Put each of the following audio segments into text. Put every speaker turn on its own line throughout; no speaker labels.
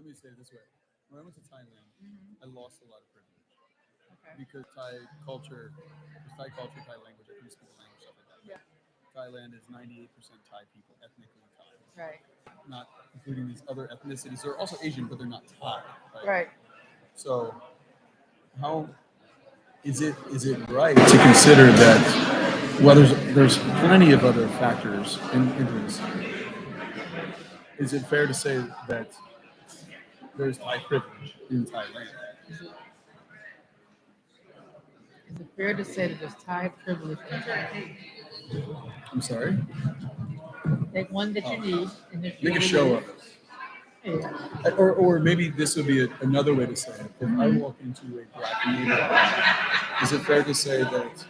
let me say it this way. When I went to Thailand, I lost a lot of privilege because Thai culture, Thai language, I can speak the language, stuff like that.
Yeah.
Thailand is 98% Thai people, ethnically Thai.
Right.
Not including these other ethnicities. They're also Asian, but they're not Thai.
Right.
So, how is it right to consider that? Well, there's plenty of other factors into this. Is it fair to say that there's Thai privilege in Thailand?
Is it fair to say that there's Thai privilege in Thailand?
I'm sorry?
Take one that you need and just
Make a show of it.
Yeah.
Or maybe this would be another way to say it. If I walk into a black neighborhood, is it fair to say that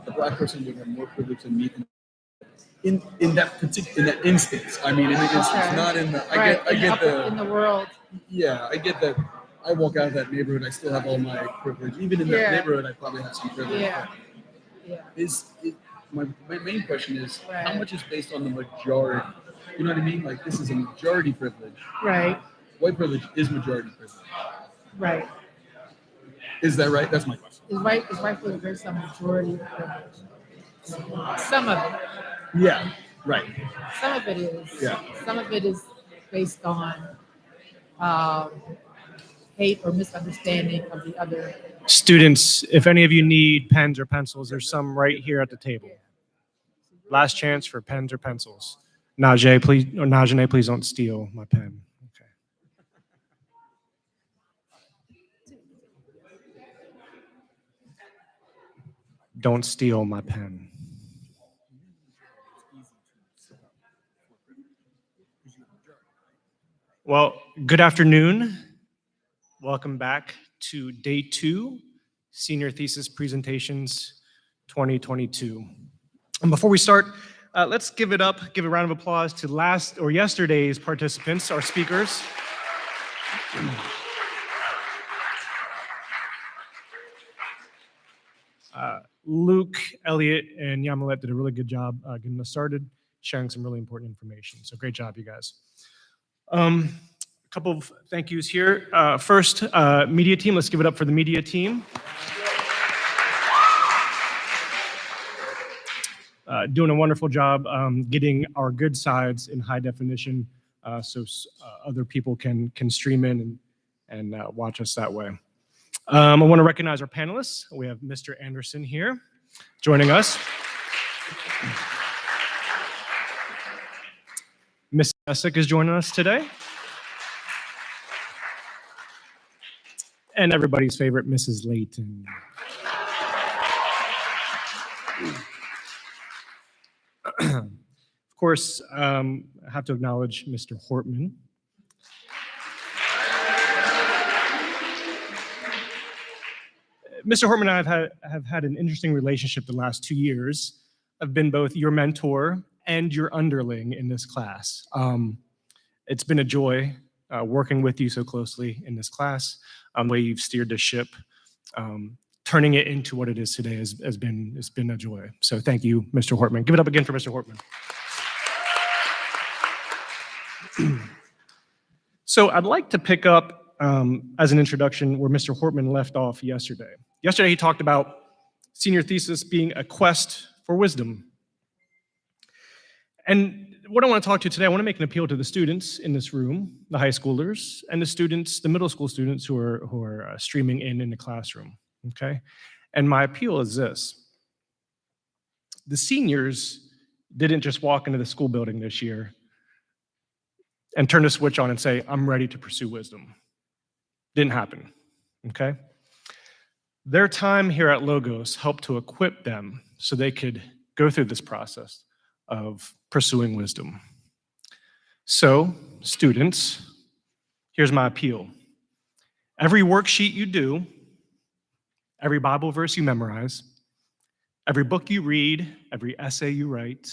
a black person would have more privilege than me in that instance? I mean, in the instance, not in the. I get the
in the world.
Yeah, I get that. I walk out of that neighborhood, I still have all my privilege. Even in that neighborhood, I probably have some privilege.
Yeah.
My main question is, how much is based on the majority? You know what I mean? Like, this is a majority privilege.
Right.
White privilege is majority privilege.
Right.
Is that right? That's my question.
Is white privilege based on majority privilege? Some of it.
Yeah. Right.
Some of it is.
Yeah.
Some of it is based on hate or misunderstanding of the other.
Students, if any of you need pens or pencils, there's some right here at the table. Last chance for pens or pencils. Najee, please don't steal my pen. Okay. Don't steal my pen. Well, good afternoon. Welcome back to day 2, Senior Thesis Presentations 2022. And before we start, let's give a round of applause to yesterday's participants, our speakers. Luke, Elliot, and Yamilet did a really good job getting us started, sharing some really important information. So great job, you guys. A couple of thank yous here. First, media team. Let's give it up for the media team. Doing a wonderful job getting our good sides in high definition so other people can stream in and watch us that way. I want to recognize our panelists. We have Mr. Anderson here joining us. Miss Jessica is joining us today. And everybody's favorite, Mrs. Layton. Of course, I have to acknowledge Mr. Hortman. Mr. Hortman and I have had an interesting relationship the last 2 years. I've been both your mentor and your underling in this class. It's been a joy working with you so closely in this class. The way you've steered the ship, turning it into what it is today has been a joy. So thank you, Mr. Hortman. Give it up again for Mr. Hortman. So I'd like to pick up as an introduction where Mr. Hortman left off yesterday. Yesterday he talked about senior thesis being a quest for wisdom. And what I want to talk to you today, I want to make an appeal to the students in this room, the high schoolers, and the middle school students who are streaming in the classroom, okay? And my appeal is this. The seniors didn't just walk into the school building this year and turn the switch on and say, I'm ready to pursue wisdom. Didn't happen, okay? Their time here at Logos helped to equip them so they could go through this process of pursuing wisdom. So, students, here's my appeal. Every worksheet you do, every Bible verse you memorize, every book you read, every essay you write,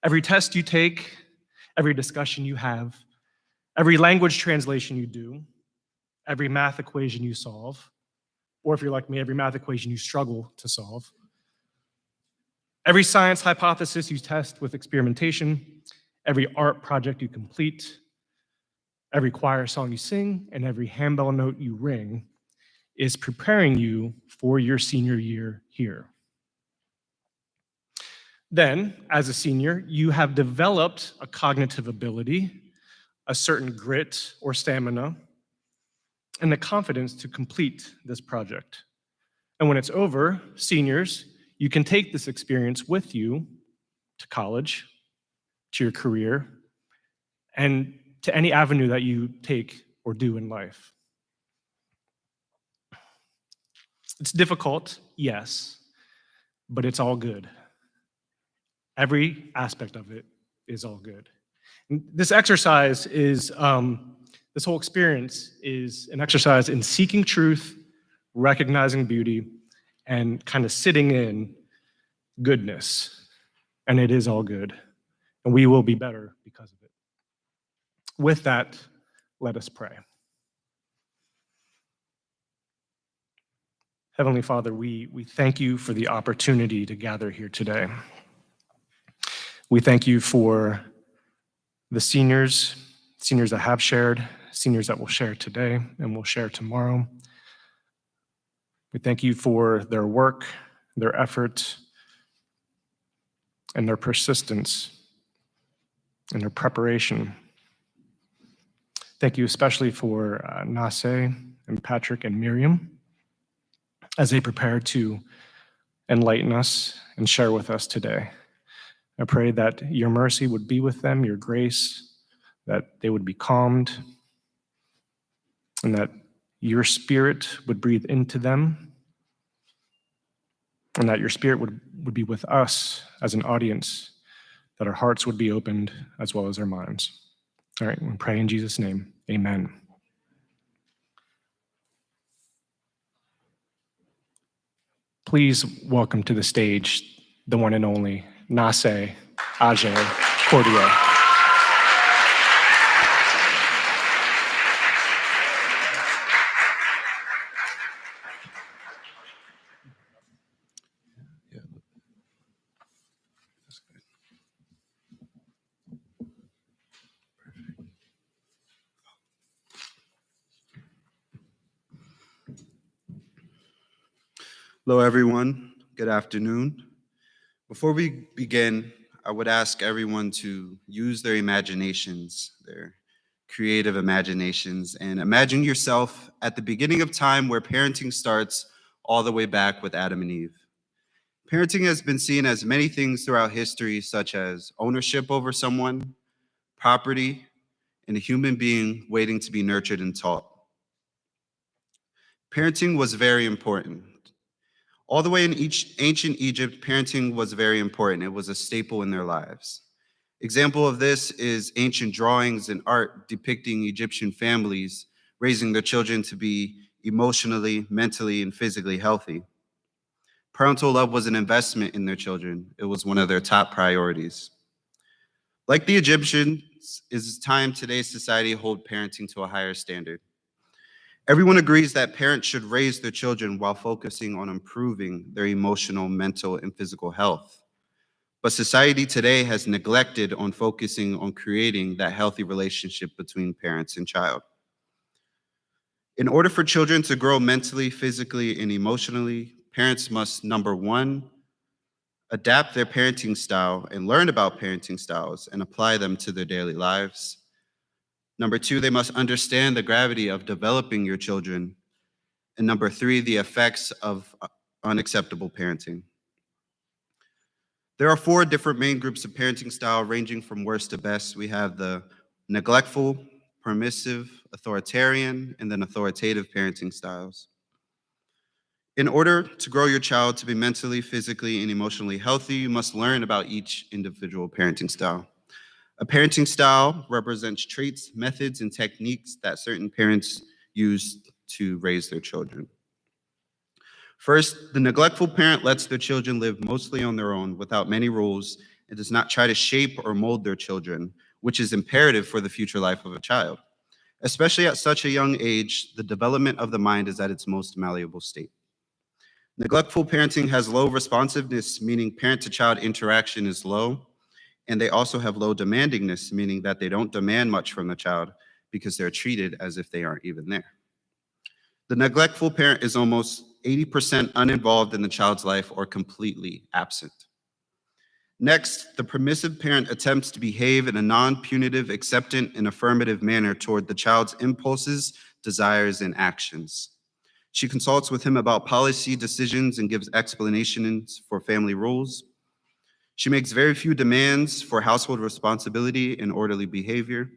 every test you take, every discussion you have, every language translation you do, every math equation you solve, or if you're like me, every math equation you struggle to solve, every science hypothesis you test with experimentation, every art project you complete, Every choir song you sing and every handbell note you ring is preparing you for your senior year here. Then, as a senior, you have developed a cognitive ability, a certain grit or stamina, and the confidence to complete this project. And when it's over, seniors, you can take this experience with you to college, to your career, and to any avenue that you take or do in life. It's difficult, yes, but it's all good. Every aspect of it is all good. And this exercise is, this whole experience is an exercise in seeking truth, recognizing beauty, and kind of sitting in goodness. And it is all good. And we will be better because of it. With that, let us pray. Heavenly Father, we thank you for the opportunity to gather here today. We thank you for the seniors that have shared, seniors that will share today and will share tomorrow. We thank you for their work, their effort, and their persistence, and their preparation. Thank you especially for Nase and Patrick and Miriam as they prepare to enlighten us and share with us today. I pray that your mercy would be with them, your grace, that they would be calmed, and that your spirit would breathe into them, and that your spirit would be with us as an audience, that our hearts would be opened as well as our minds. All right, we pray in Jesus' name, amen. Please welcome to the stage the one and only Nase Ajay Cordier.
Hello, everyone. Good afternoon. Before we begin, I would ask everyone to use their imaginations, their creative imaginations, and imagine yourself at the beginning of time where parenting starts all the way back with Adam and Eve. Parenting has been seen as many things throughout history, such as ownership over someone, property, and a human being waiting to be nurtured and taught. Parenting was very important. All the way in ancient Egypt, parenting was very important. It was a staple in their lives. Example of this is ancient drawings and art depicting Egyptian families raising their children to be emotionally, mentally, and physically healthy. Parental love was an investment in their children. It was one of their top priorities. Like the Egyptians, it's time today's society hold parenting to a higher standard. Everyone agrees that parents should raise their children while focusing on improving their emotional, mental, and physical health. But society today has neglected on focusing on creating that healthy relationship between parents and child. In order for children to grow mentally, physically, and emotionally, parents must, number one, adapt their parenting style and learn about parenting styles and apply them to their daily lives. Number two, they must understand the gravity of developing your children. And number three, the effects of unacceptable parenting. There are 4 different main groups of parenting style ranging from worst to best. We have the neglectful, permissive, authoritarian, and then authoritative parenting styles. In order to grow your child to be mentally, physically, and emotionally healthy, you must learn about each individual parenting style. A parenting style represents traits, methods, and techniques that certain parents use to raise their children. First, the neglectful parent lets their children live mostly on their own without many rules and does not try to shape or mold their children, which is imperative for the future life of a child. Especially at such a young age, the development of the mind is at its most malleable state. Neglectful parenting has low responsiveness, meaning parent-to-child interaction is low, and they also have low demandingness, meaning that they don't demand much from the child because they're treated as if they aren't even there. The neglectful parent is almost 80% uninvolved in the child's life or completely absent. Next, the permissive parent attempts to behave in a non-punitive, acceptant, and affirmative manner toward the child's impulses, desires, and actions. She consults with him about policy decisions and gives explanations for family rules. She makes very few demands for household responsibility and orderly behavior.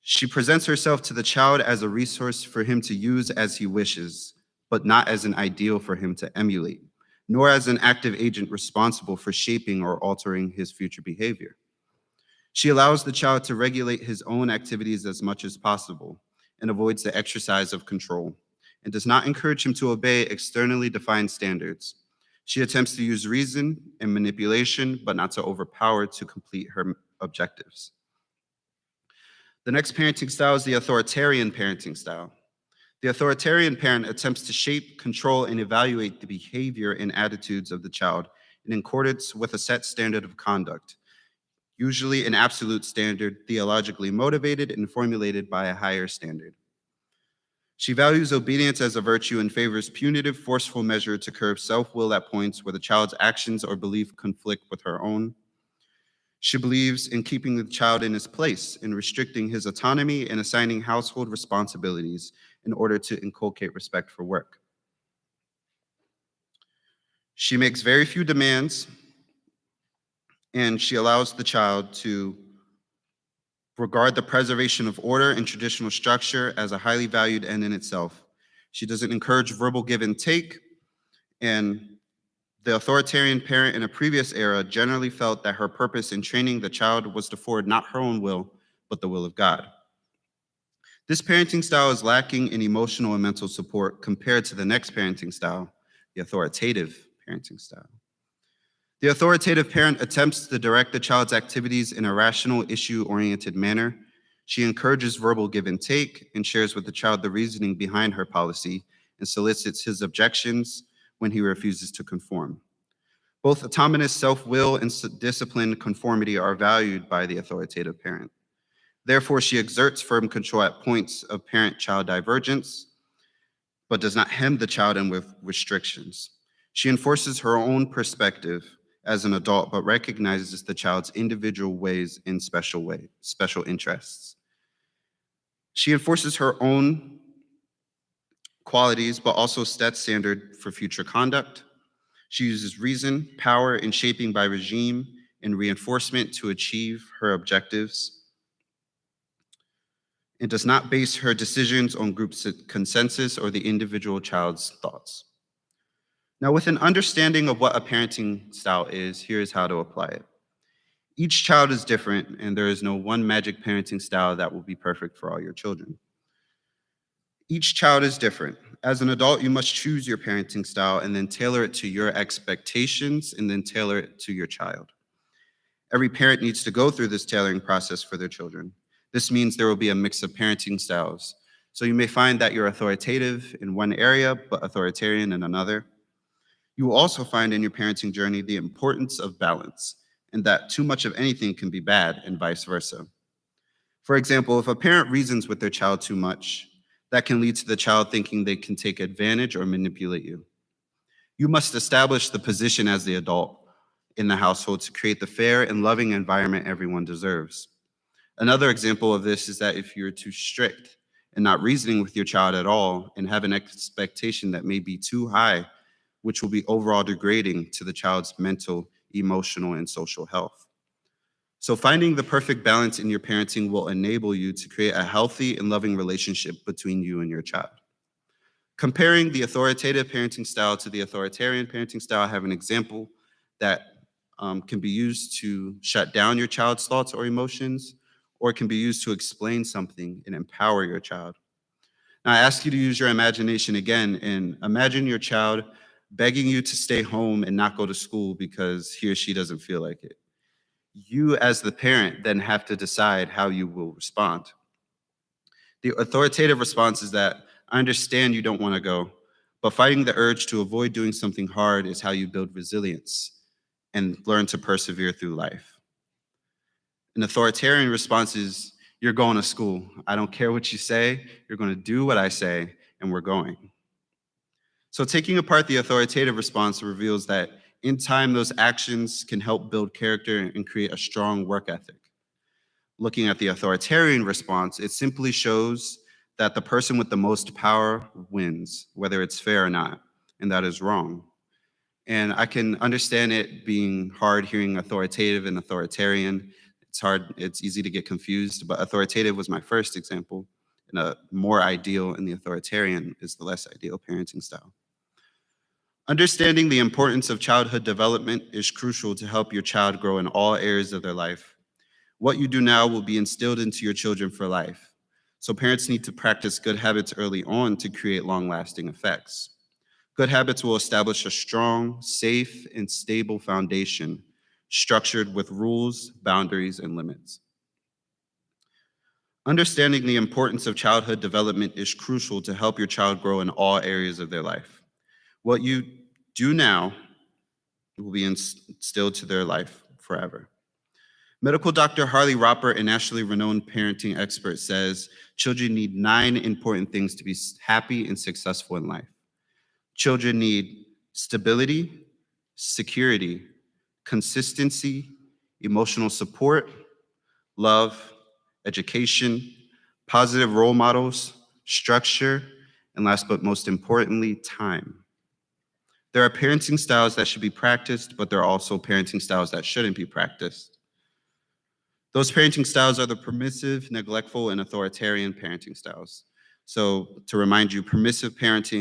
She presents herself to the child as a resource for him to use as he wishes, but not as an ideal for him to emulate, nor as an active agent responsible for shaping or altering his future behavior. She allows the child to regulate his own activities as much as possible and avoids the exercise of control, and does not encourage him to obey externally defined standards. She attempts to use reason and manipulation, but not to overpower to complete her objectives. The next parenting style is the authoritarian parenting style. The authoritarian parent attempts to shape, control, and evaluate the behavior and attitudes of the child in accordance with a set standard of conduct, usually an absolute standard, theologically motivated and formulated by a higher standard. She values obedience as a virtue and favors punitive, forceful measure to curb self-will at points where the child's actions or belief conflict with her own. She believes in keeping the child in his place, in restricting his autonomy, and assigning household responsibilities in order to inculcate respect for work. She makes very few demands, and she allows the child to regard the preservation of order and traditional structure as a highly valued end in itself. She doesn't encourage verbal give and take, and the authoritarian parent in a previous era generally felt that her purpose in training the child was to forward not her own will, but the will of God. This parenting style is lacking in emotional and mental support compared to the next parenting style, the authoritative parenting style. The authoritative parent attempts to direct the child's activities in a rational, issue-oriented manner. She encourages verbal give and take and shares with the child the reasoning behind her policy and solicits his objections when he refuses to conform. Both autonomous self-will and disciplined conformity are valued by the authoritative parent. Therefore, she exerts firm control at points of parent-child divergence, but does not hem the child in with restrictions. She enforces her own perspective as an adult, but recognizes the child's individual ways and special interests. She enforces her own qualities, but also sets standard for future conduct. She uses reason, power, and shaping by regime and reinforcement to achieve her objectives, and does not base her decisions on group consensus or the individual child's thoughts. Now, with an understanding of what a parenting style is, here's how to apply it. Each child is different, and there is no one magic parenting style that will be perfect for all your children. Each child is different. As an adult, you must choose your parenting style and then tailor it to your expectations and then tailor it to your child. Every parent needs to go through this tailoring process for their children. This means there will be a mix of parenting styles. So you may find that you're authoritative in one area, but authoritarian in another. You will also find in your parenting journey the importance of balance, and that too much of anything can be bad and vice versa. For example, if a parent reasons with their child too much, that can lead to the child thinking they can take advantage or manipulate you. You must establish the position as the adult in the household to create the fair and loving environment everyone deserves. Another example of this is that if you're too strict and not reasoning with your child at all and have an expectation that may be too high, which will be overall degrading to the child's mental, emotional, and social health. So finding the perfect balance in your parenting will enable you to create a healthy and loving relationship between you and your child. Comparing the authoritative parenting style to the authoritarian parenting style, I have an example that can be used to shut down your child's thoughts or emotions, or it can be used to explain something and empower your child. Now, I ask you to use your imagination again and imagine your child begging you to stay home and not go to school because he or she doesn't feel like it. You, as the parent, then have to decide how you will respond. The authoritative response is that, I understand you don't want to go, but fighting the urge to avoid doing something hard is how you build resilience and learn to persevere through life. An authoritarian response is, You're going to school. I don't care what you say. You're going to do what I say, and we're going. So taking apart the authoritative response reveals that in time, those actions can help build character and create a strong work ethic. Looking at the authoritarian response, it simply shows that the person with the most power wins, whether it's fair or not, and that is wrong. And I can understand it being hard hearing authoritative and authoritarian. It's hard, it's easy to get confused, but authoritative was my first example, and a more ideal and the authoritarian is the less ideal parenting style. Understanding the importance of childhood development is crucial to help your child grow in all areas of their life. What you do now will be instilled into your children for life. So parents need to practice good habits early on to create long-lasting effects. Good habits will establish a strong, safe, and stable foundation, structured with rules, boundaries, and limits. Understanding the importance of childhood development is crucial to help your child grow in all areas of their life. What you do now will be instilled to their life forever. Medical doctor Harley Roper, a nationally renowned parenting expert, says children need 9 important things to be happy and successful in life. Children need stability, security, consistency, emotional support, love, education, positive role models, structure, and last but most importantly, time. There are parenting styles that should be practiced, but there are also parenting styles that shouldn't be practiced. Those parenting styles are the permissive, neglectful, and authoritarian parenting styles. So to remind you, permissive parents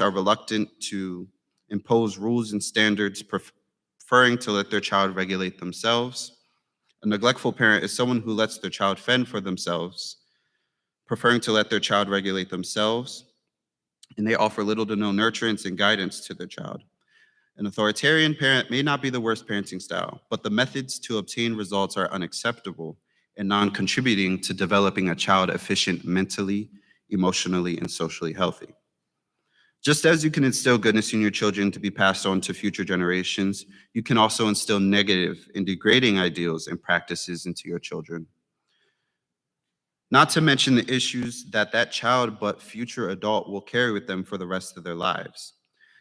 are reluctant to impose rules and standards, preferring to let their child regulate themselves. A neglectful parent is someone who lets their child fend for themselves, preferring to let their child regulate themselves, and they offer little to no nurturance and guidance to their child. An authoritarian parent may not be the worst parenting style, but the methods to obtain results are unacceptable and non-contributing to developing a child efficient mentally, emotionally, and socially healthy. Just as you can instill goodness in your children to be passed on to future generations, you can also instill negative and degrading ideals and practices into your children. Not to mention the issues that child but future adult will carry with them for the rest of their lives.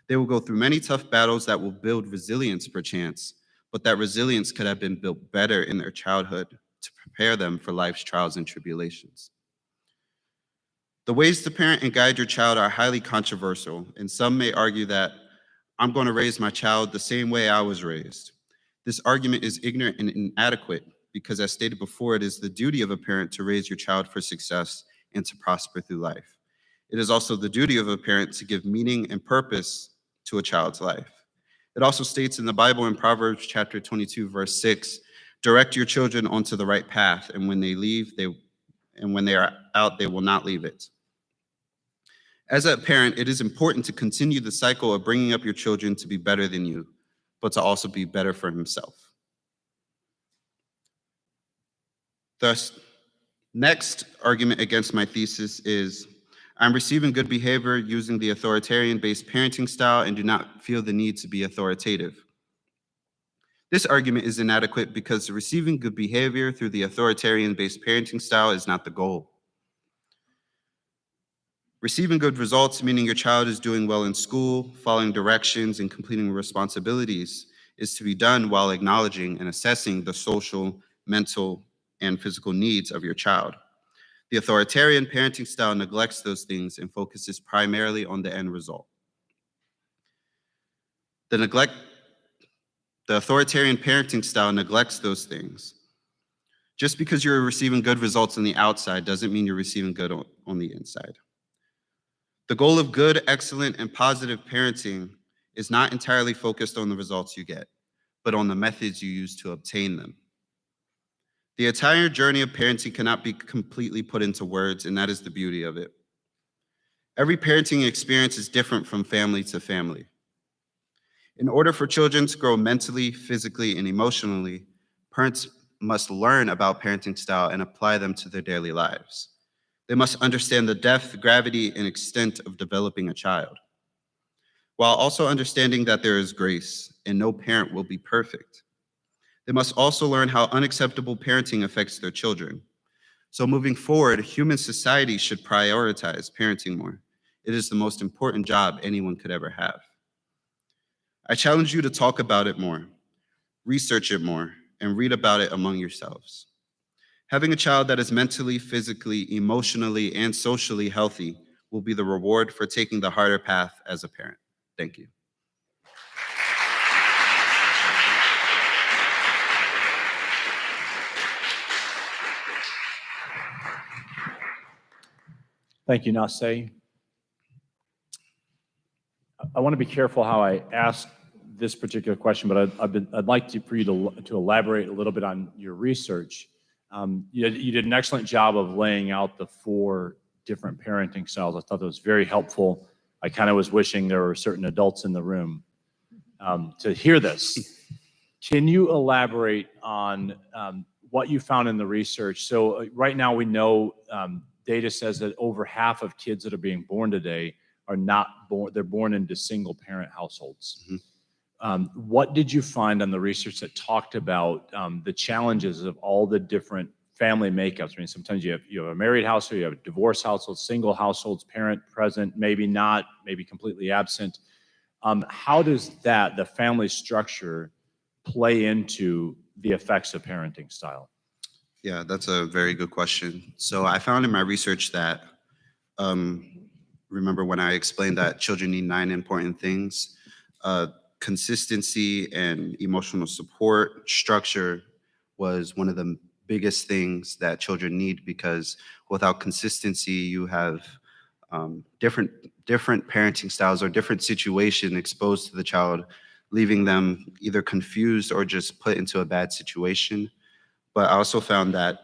They will go through many tough battles that will build resilience perchance, but that resilience could have been built better in their childhood to prepare them for life's trials and tribulations. The ways to parent and guide your child are highly controversial, and some may argue that I'm going to raise my child the same way I was raised. This argument is ignorant and inadequate because, as stated before, it is the duty of a parent to raise your child for success and to prosper through life. It is also the duty of a parent to give meaning and purpose to a child's life. It also states in the Bible in Proverbs chapter 22, verse 6, direct your children onto the right path, and when they are out, they will not leave it. As a parent, it is important to continue the cycle of bringing up your children to be better than you, but to also be better for himself. The next argument against my thesis is I'm receiving good behavior using the authoritarian-based parenting style and do not feel the need to be authoritative. This argument is inadequate because receiving good behavior through the authoritarian-based parenting style is not the goal. Receiving good results, meaning your child is doing well in school, following directions, and completing responsibilities, is to be done while acknowledging and assessing the social, mental, and physical needs of your child. The authoritarian parenting style neglects those things and focuses primarily on the end result. The authoritarian parenting style neglects those things. Just because you're receiving good results on the outside doesn't mean you're receiving good on the inside. The goal of good, excellent, and positive parenting is not entirely focused on the results you get, but on the methods you use to obtain them. The entire journey of parenting cannot be completely put into words, and that is the beauty of it. Every parenting experience is different from family to family. In order for children to grow mentally, physically, and emotionally, parents must learn about parenting style and apply them to their daily lives. They must understand the depth, gravity, and extent of developing a child, while also understanding that there is grace and no parent will be perfect. They must also learn how unacceptable parenting affects their children. So moving forward, human society should prioritize parenting more. It is the most important job anyone could ever have. I challenge you to talk about it more, research it more, and read about it among yourselves. Having a child that is mentally, physically, emotionally, and socially healthy will be the reward for taking the harder path as a parent. Thank you.
Thank you, Nase. I want to be careful how I ask this particular question, but I'd like for you to elaborate a little bit on your research. You did an excellent job of laying out the 4 different parenting styles. I thought that was very helpful. I kind of was wishing there were certain adults in the room to hear this. Can you elaborate on what you found in the research? So right now we know data says that over half of kids that are being born today are not born, they're born into single parent households. Mm-hmm. What did you find on the research that talked about the challenges of all the different family makeups? I mean, sometimes you have a married household, you have a divorced household, single households, parent present, maybe not, maybe completely absent. How does the family structure play into the effects of parenting style?
Yeah, that's a very good question. So I found in my research that, remember when I explained that children need 9 important things? Consistency and emotional support, structure was one of the biggest things that children need, because without consistency, you have different parenting styles or different situation exposed to the child, leaving them either confused or just put into a bad situation. But I also found that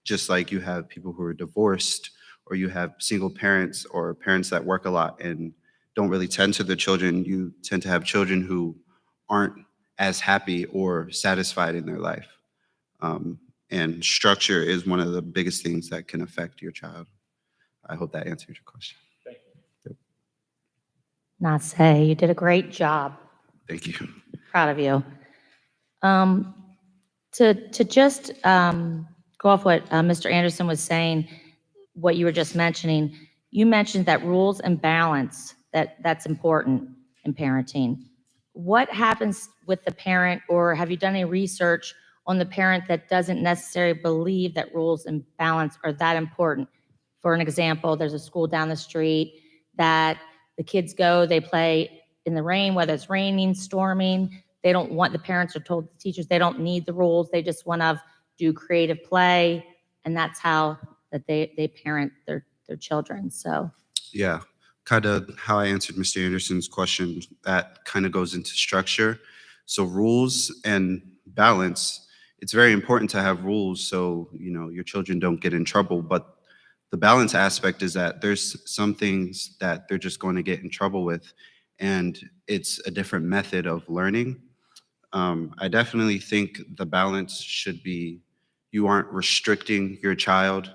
just like you have people who are divorced, or you have single parents or parents that work a lot and don't really tend to their children, you tend to have children who aren't as happy or satisfied in their life. And structure is one of the biggest things that can affect your child. I hope that answered your question.
Thank you.
Nase, you did a great job.
Thank you.
Proud of you. To just go off what Mr. Anderson was saying, what you were just mentioning, you mentioned that rules and balance, that's important in parenting. What happens with the parent, or have you done any research on the parent that doesn't necessarily believe that rules and balance are that important? For an example, there's a school down the street that the kids go, they play in the rain, whether it's raining, storming. They don't want, the parents are told, the teachers, they don't need the rules. They just want to do creative play. And that's how that they parent their children. So
Yeah, kind of how I answered Mr. Anderson's question, that kind of goes into structure. So rules and balance, it's very important to have rules so your children don't get in trouble. But the balance aspect is that there's some things that they're just going to get in trouble with, and it's a different method of learning. I definitely think the balance should be, you aren't restricting your child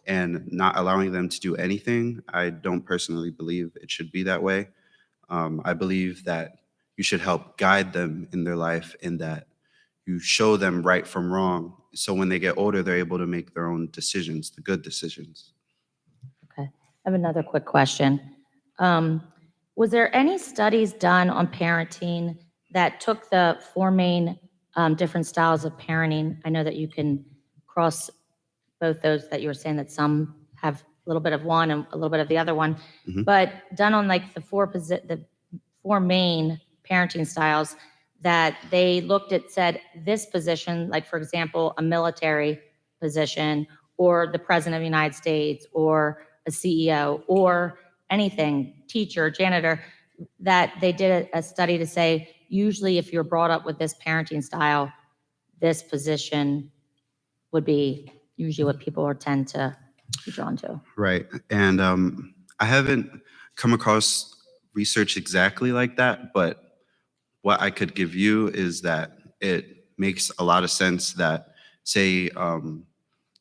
and not allowing them to do anything. I don't personally believe it should be that way. I believe that you should help guide them in their life, and that you show them right from wrong. So when they get older, they're able to make their own decisions, the good decisions.
okay, I have another quick question. Was there any studies done on parenting that took the 4 main different styles of parenting? I know that you can cross both those, that you were saying that some have a little bit of one and a little bit of the other one, but done on like the 4 main parenting styles that they looked at, said this position, like for example, a military position, or the president of the United States, or a CEO, or anything, teacher, janitor, that they did a study to say, usually if you're brought up with this parenting style, this position would be usually what people tend to be drawn to.
Right. And I haven't come across research exactly like that, but what I could give you is that it makes a lot of sense that, say,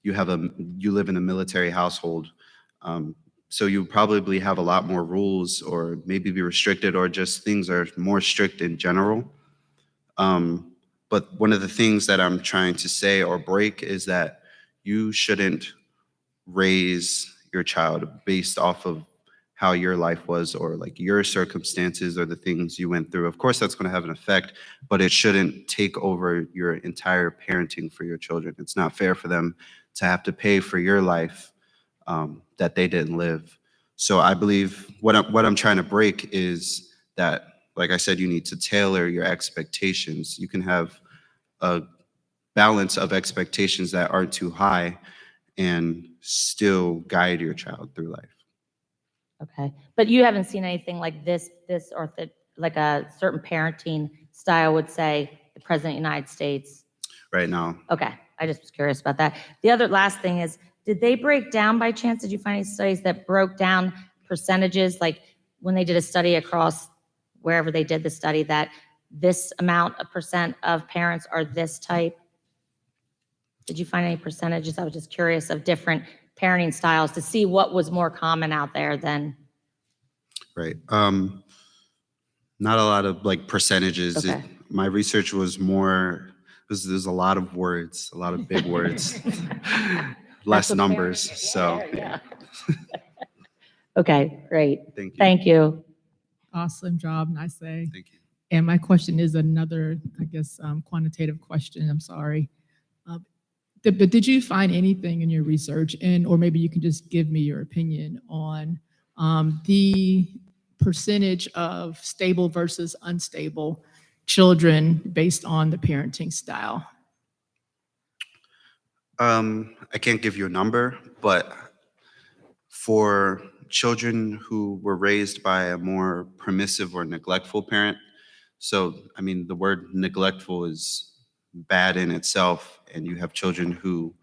you live in a military household, so you probably have a lot more rules, or maybe be restricted, or just things are more strict in general. But one of the things that I'm trying to say or break is that you shouldn't raise your child based off of how your life was or like your circumstances or the things you went through. Of course, that's going to have an effect, but it shouldn't take over your entire parenting for your children. It's not fair for them to have to pay for your life that they didn't live. So I believe what I'm trying to break is that, like I said, you need to tailor your expectations. You can have a balance of expectations that aren't too high and still guide your child through life.
Okay, but you haven't seen anything like this or like a certain parenting style would say the President of the United States?
Right now,
Okay, I just was curious about that. The other last thing is, did they break down by chance? Did you find any studies that broke down percentages? Like when they did a study across wherever they did the study that this amount of percent of parents are this type? Did you find any percentages? I was just curious of different parenting styles to see what was more common out there than.
right? Not a lot of like percentages.
Okay.
My research was more, there's a lot of words, a lot of big words, less
That's what
numbers.
parents-
So
yeah. Okay, great.
thank you.
Thank you.
Awesome job, I say.
Thank you.
And my question is another, I guess, quantitative question. I'm sorry. But did you find anything in your research, or maybe you can just give me your opinion on the percentage of stable versus unstable children based on the parenting style?
I can't give you a number, but for children who were raised by a more permissive or neglectful parent, so I mean, the word neglectful is bad in itself, and you have children who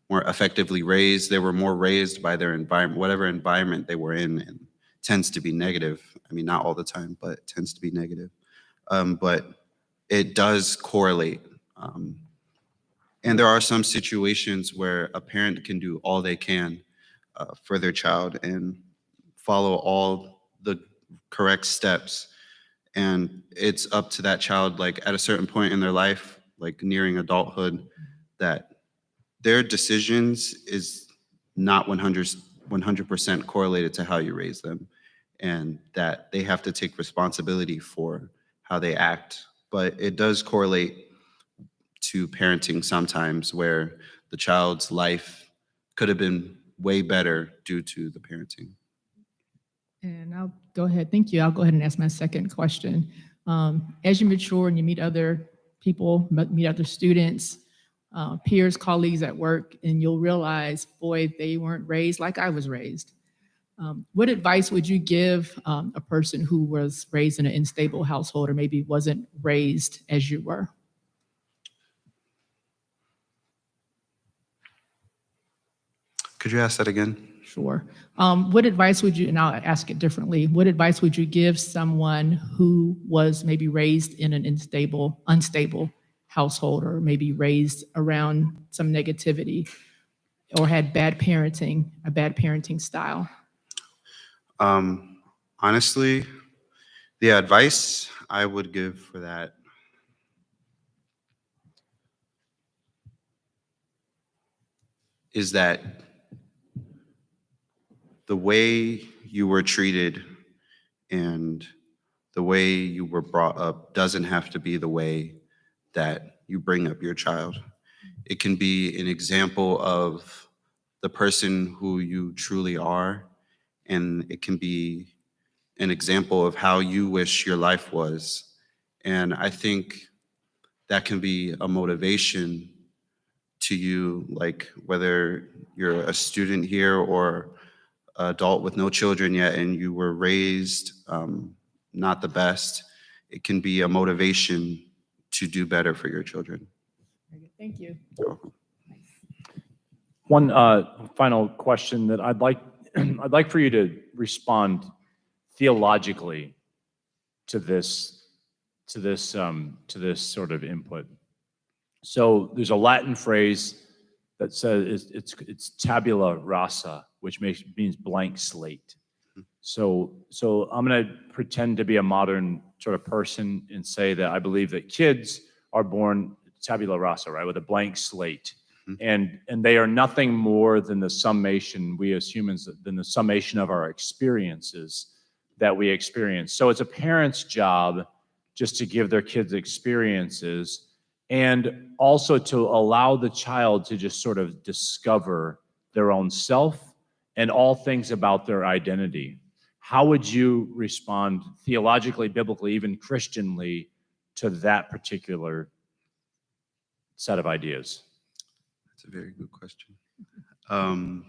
weren't effectively raised. They were more raised by their environment, whatever environment they were in, and tends to be negative. I mean, not all the time, but it tends to be negative. But it does correlate. And there are some situations where a parent can do all they can for their child and follow all the correct steps. And it's up to that child, like at a certain point in their life, like nearing adulthood, that their decisions is not 100% correlated to how you raise them, and that they have to take responsibility for how they act. But it does correlate to parenting sometimes where the child's life could have been way better due to the parenting.
And I'll go ahead. Thank you. I'll go ahead and ask my second question. As you mature and you meet other people, meet other students, peers, colleagues at work, and you'll realize, boy, they weren't raised like I was raised. What advice would you give a person who was raised in an unstable household or maybe wasn't raised as you were?
Could you ask that again?
Sure. What advice would you, and I'll ask it differently, what advice would you give someone who was maybe raised in an unstable household or maybe raised around some negativity or had a bad parenting style?
Honestly, the advice I would give for that is that the way you were treated and the way you were brought up doesn't have to be the way that you bring up your child. It can be an example of the person who you truly are, and it can be an example of how you wish your life was. And I think that can be a motivation to you, like whether you're a student here or adult with no children yet and you were raised not the best, it can be a motivation to do better for your children.
Thank you.
One final question that I'd like for you to respond theologically to this sort of input. So there's a Latin phrase that says it's tabula rasa, which means blank slate. So I'm going to pretend to be a modern sort of person and say that I believe that kids are born tabula rasa, right, with a blank slate. And they are nothing more than the summation, we as humans, than the summation of our experiences that we experience. So it's a parent's job just to give their kids experiences and also to allow the child to just sort of discover their own self and all things about their identity. How would you respond theologically, biblically, even Christianly to that particular set of ideas?
That's a very good question. I'm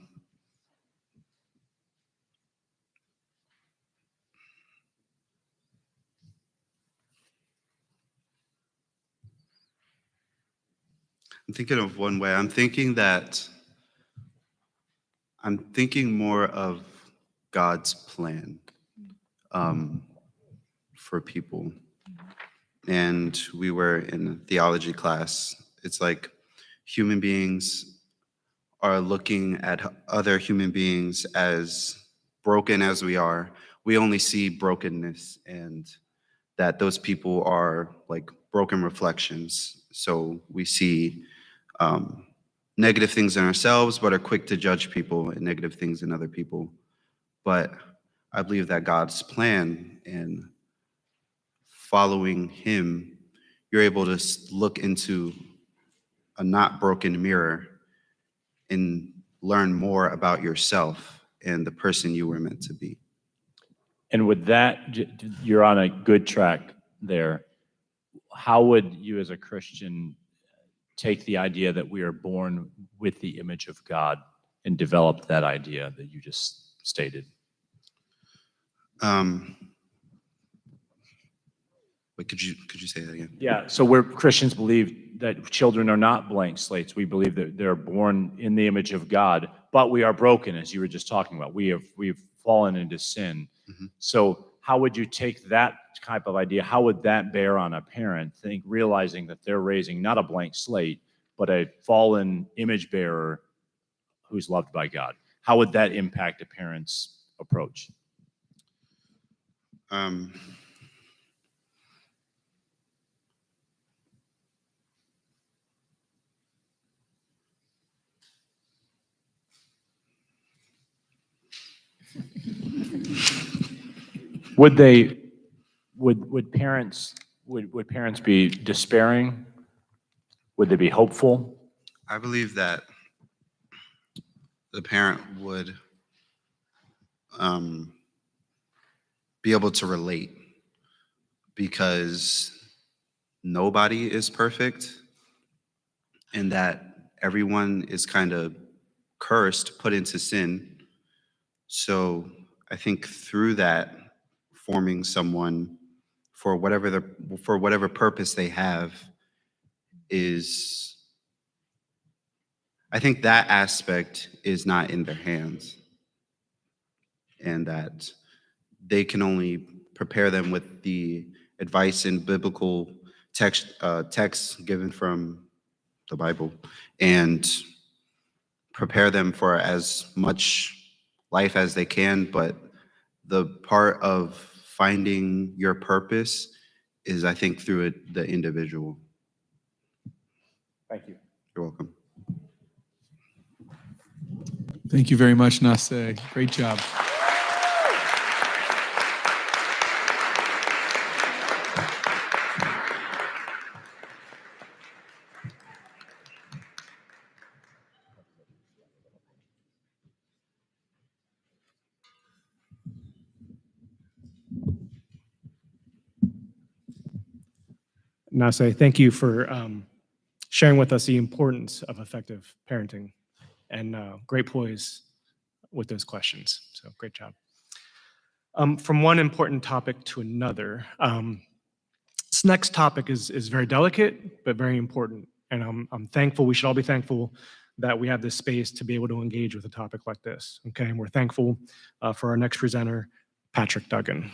thinking of one way. I'm thinking more of God's plan for people. And we were in a theology class. It's like human beings are looking at other human beings as broken as we are. We only see brokenness, and that those people are like broken reflections. So we see negative things in ourselves, but are quick to judge people and negative things in other people. But I believe that God's plan and following him, you're able to look into a not broken mirror and learn more about yourself and the person you were meant to be.
And with that, you're on a good track there. How would you as a Christian take the idea that we are born with the image of God and develop that idea that you just stated?
Wait, could you say that again?
Yeah, so we're Christians believe that children are not blank slates. We believe that they're born in the image of God, but we are broken, as you were just talking about. We've fallen into sin.
Mm-hmm.
So how would you take that type of idea? How would that bear on a parent, realizing that they're raising not a blank slate, but a fallen image bearer who's loved by God? How would that impact a parent's approach? Would parents be despairing? Would they be hopeful?
I believe that the parent would be able to relate, because nobody is perfect and that everyone is kind of cursed, put into sin. So I think through that, forming someone for whatever purpose they have is, I think that aspect is not in their hands, and that they can only prepare them with the advice and biblical texts given from the Bible, and prepare them for as much life as they can. But the part of finding your purpose is, I think, through the individual.
Thank you.
You're welcome.
Thank you very much, Nase. Great job.
Nase, thank you for sharing with us the importance of effective parenting, and great poise with those questions. So great job. From one important topic to another, this next topic is very delicate, but very important. And I'm thankful, we should all be thankful that we have this space to be able to engage with a topic like this. Okay, and we're thankful for our next presenter, Patrick Duggan.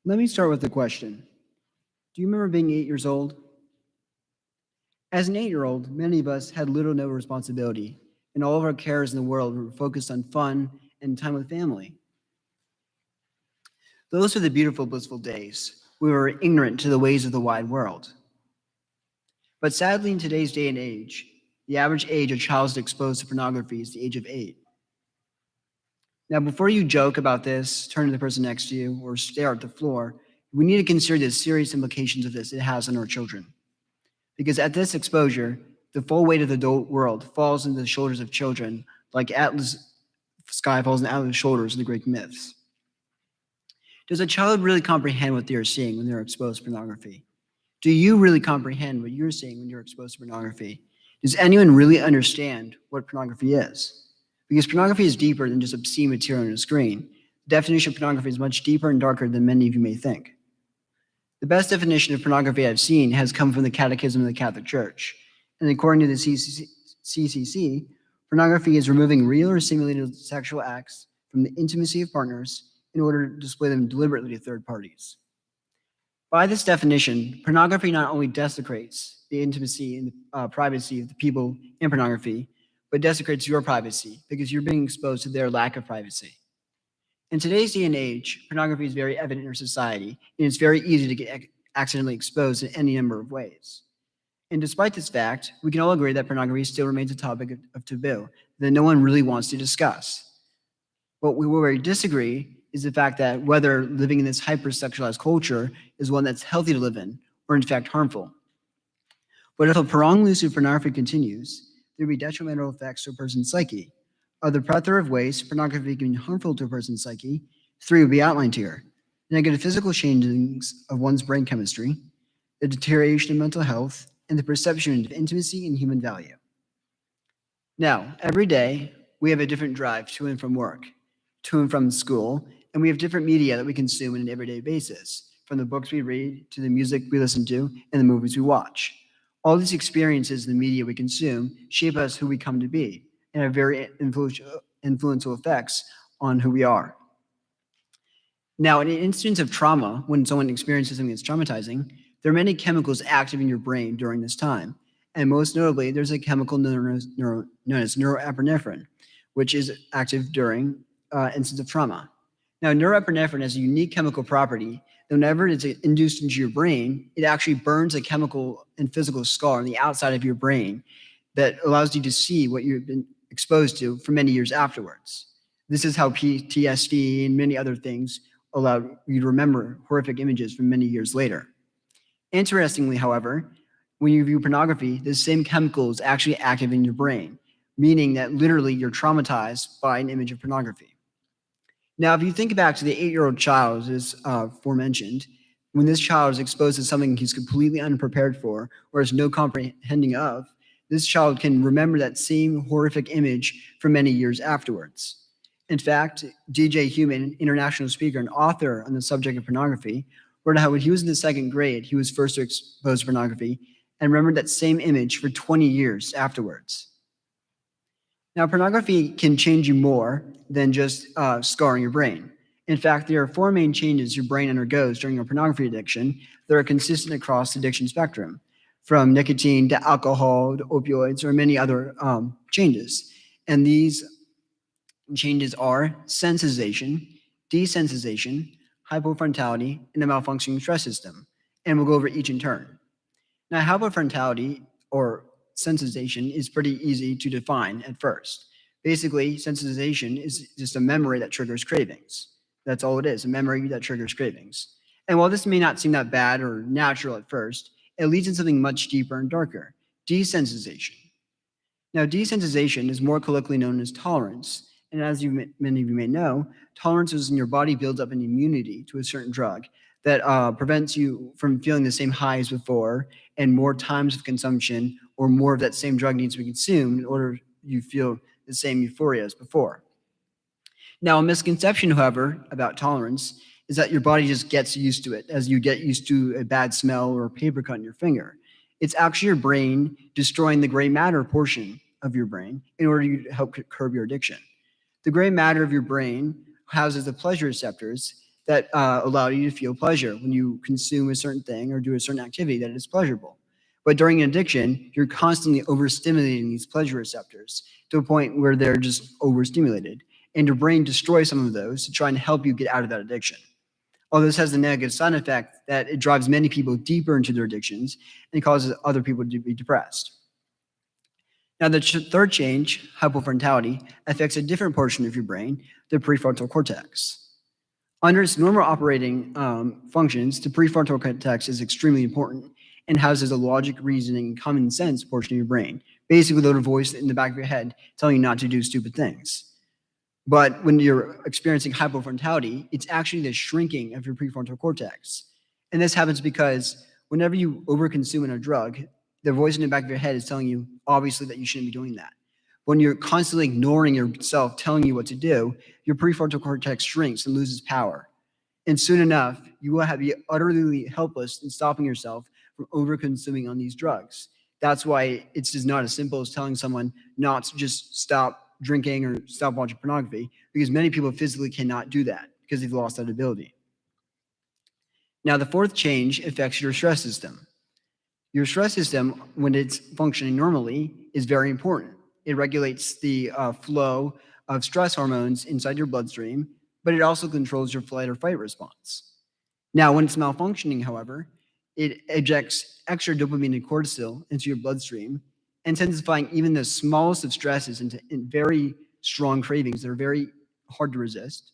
Let me start with a question. Do you remember being 8 years old? As an 8-year-old, many of us had little or no responsibility, and all of our cares in the world were focused on fun and time with family. Those were the beautiful, blissful days. We were ignorant to the ways of the wide world. But sadly, in today's day and age, the average age a child is exposed to pornography is the age of 8. Now, before you joke about this, turn to the person next to you, or stare at the floor, we need to consider the serious implications of this it has on our children. Because at this exposure, the full weight of the adult world falls into the shoulders of children, like Atlas' sky falls on Atlas' shoulders in the Greek myths. Does a child really comprehend what they are seeing when they're exposed to pornography? Do you really comprehend what you're seeing when you're exposed to pornography? Does anyone really understand what pornography is? Because pornography is deeper than just obscene material on a screen. The definition of pornography is much deeper and darker than many of you may think. The best definition of pornography I've seen has come from the Catechism of the Catholic Church. And according to the CCC, pornography is removing real or simulated sexual acts from the intimacy of partners in order to display them deliberately to third parties. By this definition, pornography not only desecrates the intimacy and privacy of the people in pornography, but desecrates your privacy because you're being exposed to their lack of privacy. In today's day and age, pornography is very evident in our society, and it's very easy to get accidentally exposed in any number of ways. And despite this fact, we can all agree that pornography still remains a topic of taboo that no one really wants to discuss. What we disagree is the fact that whether living in this hypersexualized culture is one that's healthy to live in, or in fact harmful. But if a prolonged use of pornography continues, there will be detrimental effects to a person's psyche. Of the plethora of ways pornography can be harmful to a person's psyche, 3 will be outlined here. Negative physical changes of one's brain chemistry, the deterioration of mental health, and the perception of intimacy and human value. Now, every day, we have a different drive to and from work, to and from school, and we have different media that we consume on an everyday basis, from the books we read, to the music we listen to, and the movies we watch. All these experiences in the media we consume shape us who we come to be, and have very influential effects on who we are. Now, in an instance of trauma, when someone experiences something that's traumatizing, there are many chemicals active in your brain during this time. And most notably, there's a chemical known as neuroepinephrine, which is active during instances of trauma. Now, neuroepinephrine has a unique chemical property that whenever it's induced into your brain, it actually burns a chemical and physical scar on the outside of your brain that allows you to see what you've been exposed to for many years afterwards. This is how PTSD and many other things allow you to remember horrific images from many years later. Interestingly, however, when you view pornography, the same chemical is actually active in your brain, meaning that literally you're traumatized by an image of pornography. Now, if you think back to the 8-year-old child, as aforementioned, when this child is exposed to something he's completely unprepared for or has no comprehending of, this child can remember that same horrific image for many years afterwards. In fact, D.J. Human, an international speaker and author on the subject of pornography, wrote how when he was in the 2nd grade, he was first exposed to pornography and remembered that same image for 20 years afterwards. Now, pornography can change you more than just scarring your brain. In fact, there are 4 main changes your brain undergoes during a pornography addiction that are consistent across the addiction spectrum, from nicotine to alcohol to opioids or many other changes. And these changes are sensitization, desensitization, hypofrontality, and the malfunctioning stress system. And we'll go over each in turn. Now, hypofrontality or sensitization is pretty easy to define at first. Basically, sensitization is just a memory that triggers cravings. That's all it is, a memory that triggers cravings. And while this may not seem that bad or natural at first, it leads to something much deeper and darker, desensitization. Now, desensitization is more colloquially known as tolerance. And as many of you may know, tolerance is when your body builds up an immunity to a certain drug that prevents you from feeling the same high as before and more times of consumption or more of that same drug needs to be consumed in order you feel the same euphoria as before. Now, a misconception, however, about tolerance is that your body just gets used to it as you get used to a bad smell or a paper cut in your finger. It's actually your brain destroying the gray matter portion of your brain in order to help curb your addiction. The gray matter of your brain houses the pleasure receptors that allow you to feel pleasure when you consume a certain thing or do a certain activity that is pleasurable. But during an addiction, you're constantly overstimulating these pleasure receptors to a point where they're just overstimulated. And your brain destroys some of those to try and help you get out of that addiction. Although this has the negative side effect that it drives many people deeper into their addictions and causes other people to be depressed. Now, the third change, hypofrontality, affects a different portion of your brain, the prefrontal cortex. Under its normal operating functions, the prefrontal cortex is extremely important and houses a logic, reasoning, and common sense portion of your brain, basically the little voice in the back of your head telling you not to do stupid things. But when you're experiencing hypofrontality, it's actually the shrinking of your prefrontal cortex. And this happens because whenever you overconsume a drug, the voice in the back of your head is telling you, obviously, that you shouldn't be doing that. When you're constantly ignoring yourself, telling you what to do, your prefrontal cortex shrinks and loses power. And soon enough, you will be utterly helpless in stopping yourself from overconsuming on these drugs. That's why it's just not as simple as telling someone not to just stop drinking or stop watching pornography, because many people physically cannot do that because they've lost that ability. Now, the fourth change affects your stress system. Your stress system, when it's functioning normally, is very important. It regulates the flow of stress hormones inside your bloodstream, but it also controls your flight or fight response. Now, when it's malfunctioning, however, it ejects extra dopamine and cortisol into your bloodstream, intensifying even the smallest of stresses into very strong cravings that are very hard to resist.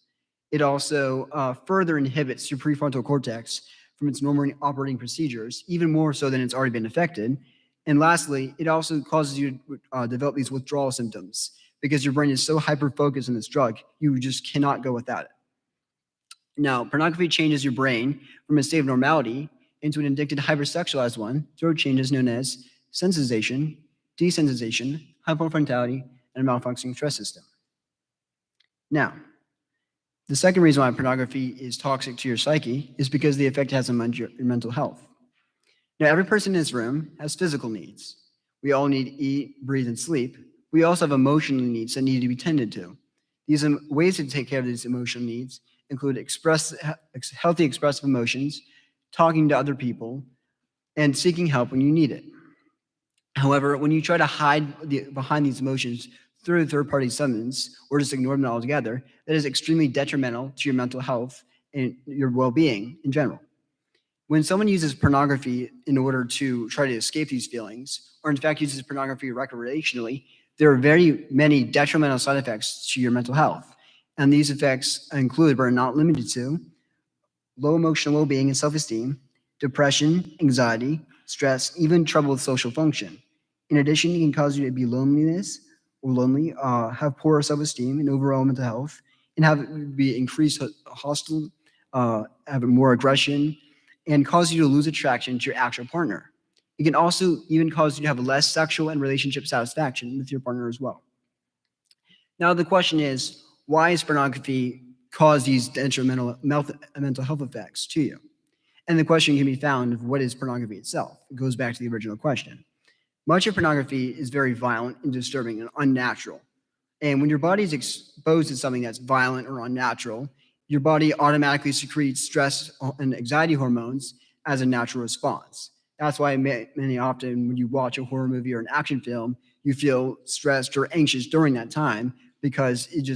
It also further inhibits your prefrontal cortex from its normal operating procedures, even more so than it's already been affected. And lastly, it also causes you to develop these withdrawal symptoms because your brain is so hyper-focused on this drug, you just cannot go without it. Now, pornography changes your brain from a state of normality into an addicted, hypersexualized one through changes known as sensitization, desensitization, hypofrontality, and a malfunctioning stress system. Now, the second reason why pornography is toxic to your psyche is because the effect it has on your mental health. Now, every person in this room has physical needs. We all need to eat, breathe, and sleep. We also have emotional needs that need to be tended to. These ways to take care of these emotional needs include healthy expressive emotions, talking to other people, and seeking help when you need it. However, when you try to hide behind these emotions through a third-party substance or just ignore them altogether, that is extremely detrimental to your mental health and your well-being in general. When someone uses pornography in order to try to escape these feelings, or in fact uses pornography recreationally, there are very many detrimental side effects to your mental health. And these effects include, but are not limited to, low emotional well-being and self-esteem, depression, anxiety, stress, even trouble with social function. In addition, it can cause you to be lonely, have poor self-esteem and overall mental health, and have be increased hostile, have more aggression, and cause you to lose attraction to your actual partner. It can also even cause you to have less sexual and relationship satisfaction with your partner as well. Now, the question is, why is pornography cause these detrimental mental health effects to you? And the question can be found of what is pornography itself. It goes back to the original question. Much of pornography is very violent and disturbing and unnatural. And when your body is exposed to something that's violent or unnatural, your body automatically secretes stress and anxiety hormones as a natural response. That's why many often when you watch a horror movie or an action film, you feel stressed or anxious during that time because it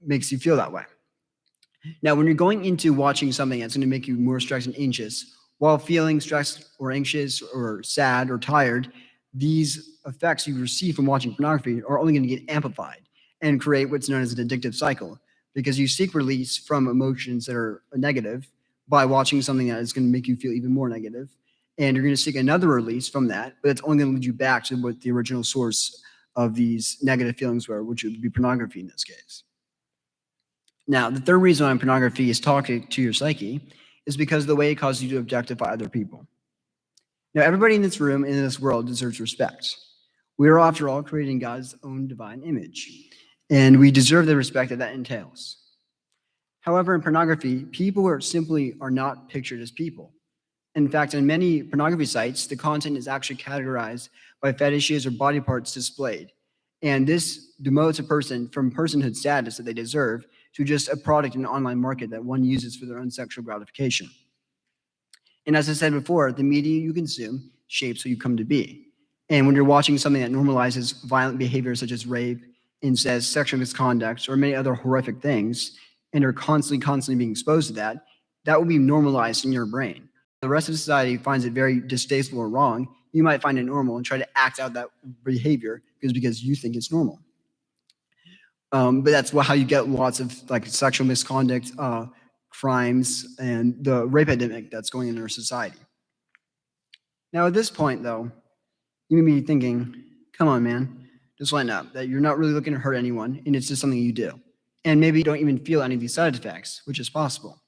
makes you feel that way. Now, when you're going into watching something that's going to make you more stressed and anxious, while feeling stressed or anxious or sad or tired, these effects you receive from watching pornography are only going to get amplified and create what's known as an addictive cycle, because you seek release from emotions that are negative by watching something that is going to make you feel even more negative. And you're going to seek another release from that, but it's only going to lead you back to what the original source of these negative feelings were, which would be pornography in this case. Now, the third reason why pornography is toxic to your psyche is because of the way it causes you to objectify other people. Now, everybody in this room and in this world deserves respect. We are, after all, created in God's own divine image, and we deserve the respect that entails. However, in pornography, people are not pictured as people. In fact, on many pornography sites, the content is actually categorized by fetishes or body parts displayed. And this demotes a person from personhood status that they deserve to just a product in an online market that one uses for their own sexual gratification. And as I said before, the media you consume shapes who you come to be. And when you're watching something that normalizes violent behavior such as rape, incest, sexual misconduct, or many other horrific things, and you're constantly being exposed to that, that will be normalized in your brain. The rest of society finds it very distasteful or wrong. You might find it normal and try to act out that behavior because you think it's normal. But that's how you get lots of like sexual misconduct, crimes, and the rape epidemic that's going in our society. Now, at this point, though, you may be thinking, come on, man, just lighten up, that you're not really looking to hurt anyone, and it's just something you do. And maybe you don't even feel any of these side effects, which is possible.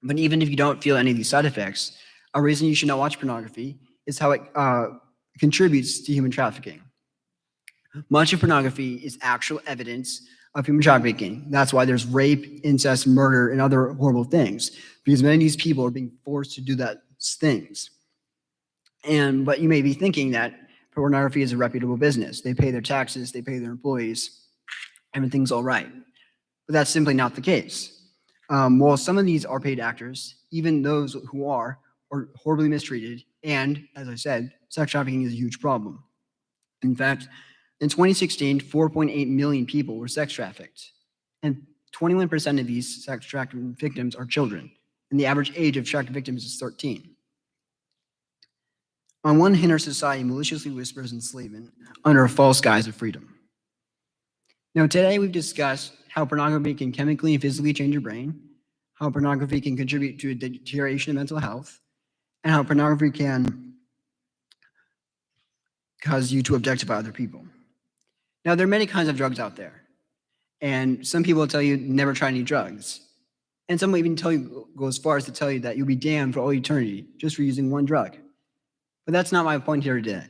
But even if you don't feel any of these side effects, a reason you should not watch pornography is how it contributes to human trafficking. Much of pornography is actual evidence of human trafficking. That's why there's rape, incest, murder, and other horrible things, because many of these people are being forced to do those things. But you may be thinking that pornography is a reputable business. They pay their taxes, they pay their employees, everything's all right. But that's simply not the case. While some of these are paid actors, even those who are horribly mistreated, and as I said, sex trafficking is a huge problem. In fact, in 2016, 4.8 million people were sex trafficked, and 21% of these sex trafficking victims are children, and the average age of trafficking victims is 13. On one hand, our society maliciously whispers enslavement under a false guise of freedom. Now, today we've discussed how pornography can chemically and physically change your brain, how pornography can contribute to a deterioration of mental health, and how pornography can cause you to objectify other people. Now, there are many kinds of drugs out there, and some people will tell you never try any drugs, and some will even go as far as to tell you that you'll be damned for all eternity just for using one drug. But that's not my point here today.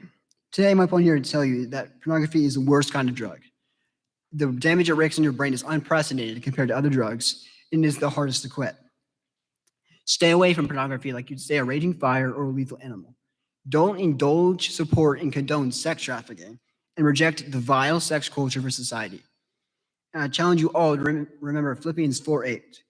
Today, my point here is to tell you that pornography is the worst kind of drug. The damage it wreaks in your brain is unprecedented compared to other drugs, and is the hardest to quit. Stay away from pornography like you'd stay a raging fire or a lethal animal. Don't indulge, support, and condone sex trafficking, and reject the vile sex culture for society. And I challenge you all to remember Philippians 4:8.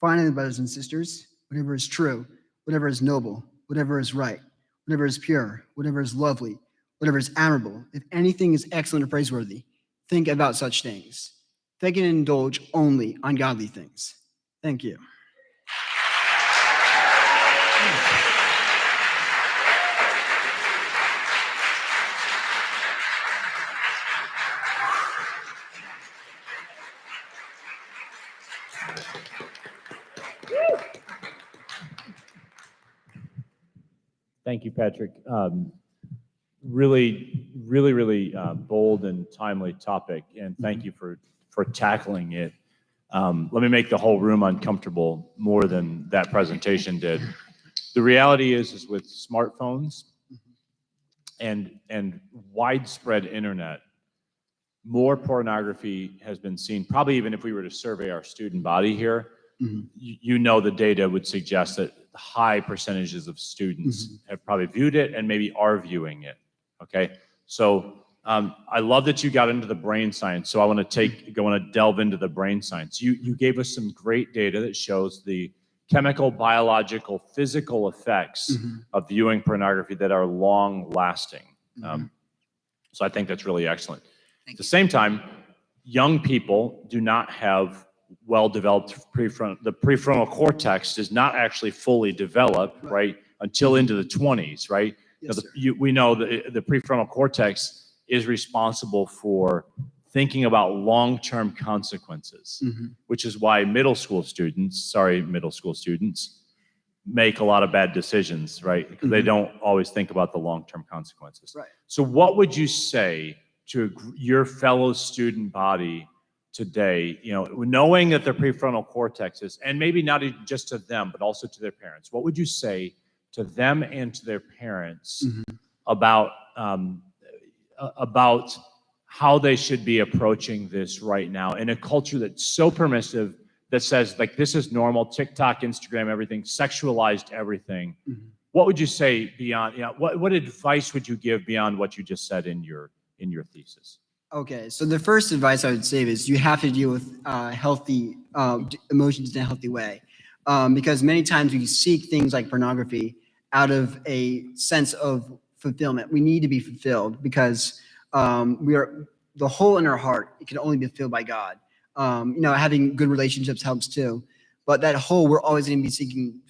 Finally, brothers and sisters, whatever is true, whatever is noble, whatever is right, whatever is pure, whatever is lovely, whatever is admirable, if anything is excellent or praiseworthy, think about such things. Think and indulge only on godly things. Thank you.
Thank you, Patrick. Really bold and timely topic, and thank you for tackling it. Let me make the whole room uncomfortable more than that presentation did. The reality is with smartphones and widespread internet, more pornography has been seen. Probably even if we were to survey our student body here, you know the data would suggest that high percentages of students have probably viewed it and maybe are viewing it. Okay, so I love that you got into the brain science. So I want to delve into the brain science. You gave us some great data that shows the chemical, biological, physical effects of viewing pornography that are long lasting. So I think that's really excellent. At the same time, young people do not have well-developed the prefrontal cortex is not actually fully developed, right, until into the 20s, right?
Yes,
We know that the prefrontal cortex is responsible for thinking about long-term consequences, which is why middle school students make a lot of bad decisions, right? Because they don't always think about the long-term consequences.
Right.
So what would you say to your fellow student body today, knowing that their prefrontal cortex is, and maybe not just to them, but also to their parents, what would you say to them and to their parents about how they should be approaching this right now in a culture that's so permissive, that says like this is normal, TikTok, Instagram, everything, sexualized everything. What would you say beyond, what advice would you give beyond what you just said in your thesis?
Okay, so the first advice I would say is you have to deal with healthy emotions in a healthy way. Because many times we seek things like pornography out of a sense of fulfillment. We need to be fulfilled because we are the hole in our heart. It can only be filled by God. Having good relationships helps too, but that hole we're always going to be seeking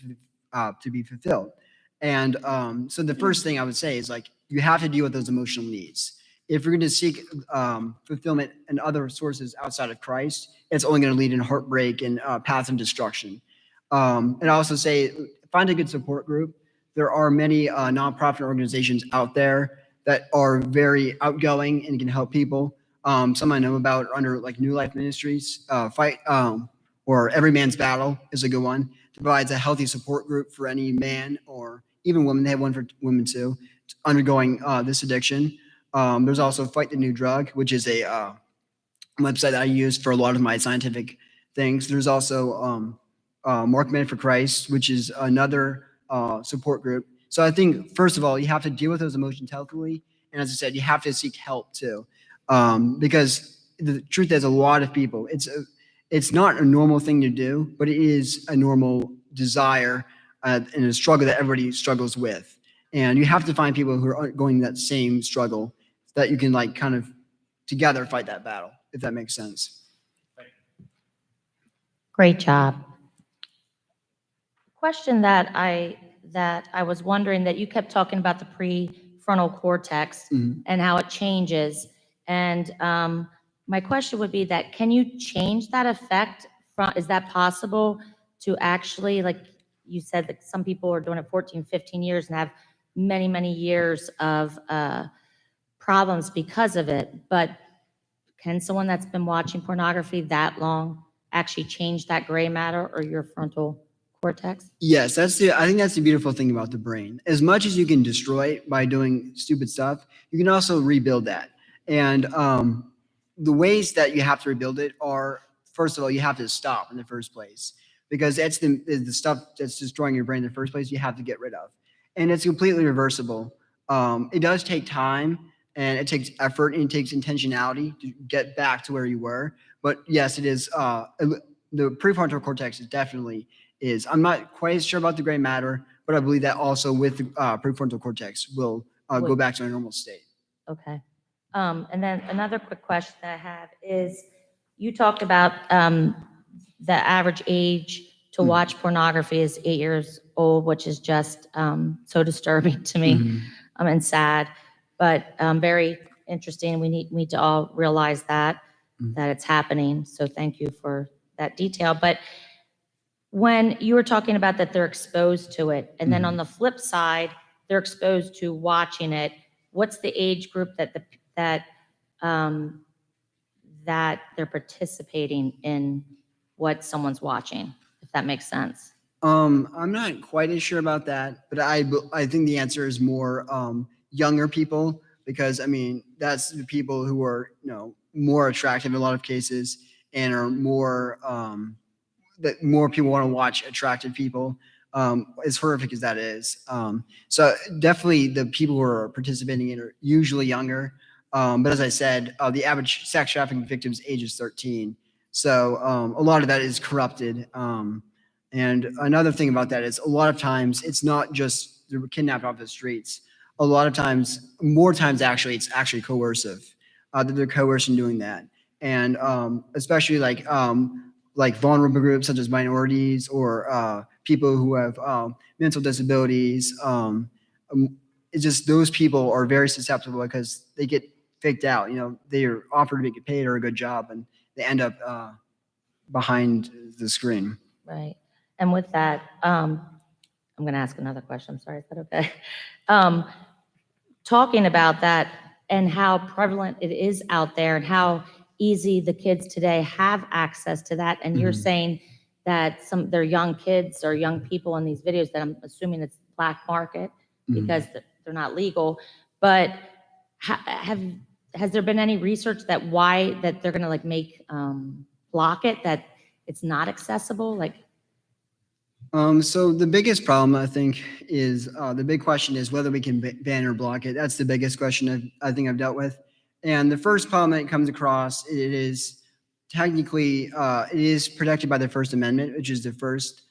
to be fulfilled. And so the first thing I would say is like you have to deal with those emotional needs. If you're going to seek fulfillment in other sources outside of Christ, it's only going to lead in heartbreak and paths of destruction. And I also say find a good support group. There are many nonprofit organizations out there that are very outgoing and can help people. Some I know about are under like New Life Ministries, or Every Man's Battle is a good one. It provides a healthy support group for any man or even women. They have one for women too, undergoing this addiction. There's also Fight the New Drug, which is a website that I use for a lot of my scientific things. There's also Mark Men for Christ, which is another support group. So I think, first of all, you have to deal with those emotions healthily. And as I said, you have to seek help too. Because the truth is a lot of people, it's not a normal thing to do, but it is a normal desire and a struggle that everybody struggles with. And you have to find people who are going that same struggle that you can like kind of together fight that battle, if that makes sense.
Great job. Question that I was wondering, that you kept talking about the prefrontal cortex and how it changes. And my question would be that, can you change that effect is that possible to actually, like you said, that some people are doing it 14, 15 years and have many, many years of problems because of it. But can someone that's been watching pornography that long actually change that gray matter or your frontal cortex?
Yes, I think that's the beautiful thing about the brain. As much as you can destroy it by doing stupid stuff, you can also rebuild that. And the ways that you have to rebuild it are, first of all, you have to stop in the first place, because that's the stuff that's destroying your brain in the first place. You have to get rid of, and it's completely reversible. It does take time, and it takes effort, and it takes intentionality to get back to where you were. But yes, it is. The prefrontal cortex is definitely is. I'm not quite sure about the gray matter, but I believe that also with the prefrontal cortex will go back to a normal state.
Okay. And then another quick question that I have is, you talked about the average age to watch pornography is 8 years old, which is just so disturbing to me and sad, but very interesting. We need to all realize that it's happening. So thank you for that detail. But when you were talking about that they're exposed to it, and then on the flip side, they're exposed to watching it, what's the age group that they're participating in what someone's watching, if that makes sense?
I'm not quite as sure about that, but I think the answer is more younger people, because I mean that's the people who are more attractive in a lot of cases, and are more that more people want to watch attractive people, as horrific as that is. So definitely the people who are participating in it are usually younger. But as I said, the average sex trafficking victim's age is 13. So a lot of that is corrupted. And another thing about that is a lot of times it's not just they're kidnapped off the streets. A lot of times, more times actually, it's actually coercive, that they're coerced in doing that. And especially like vulnerable groups such as minorities or people who have mental disabilities. It's just those people are very susceptible because they get faked out. They are offered to get paid or a good job, and they end up behind the screen.
Right. And with that, I'm going to ask another question. I'm sorry, is that okay? Talking about that and how prevalent it is out there and how easy the kids today have access to that. And you're saying that they're young kids or young people in these videos that I'm assuming it's black market because they're not legal. But has there been any research that why that they're going to like make block it, that it's not accessible?
So the biggest problem, I think, is the big question is whether we can ban or block it. That's the biggest question I think I've dealt with. And the first problem that comes across, it is technically, it is protected by the First Amendment, which is the first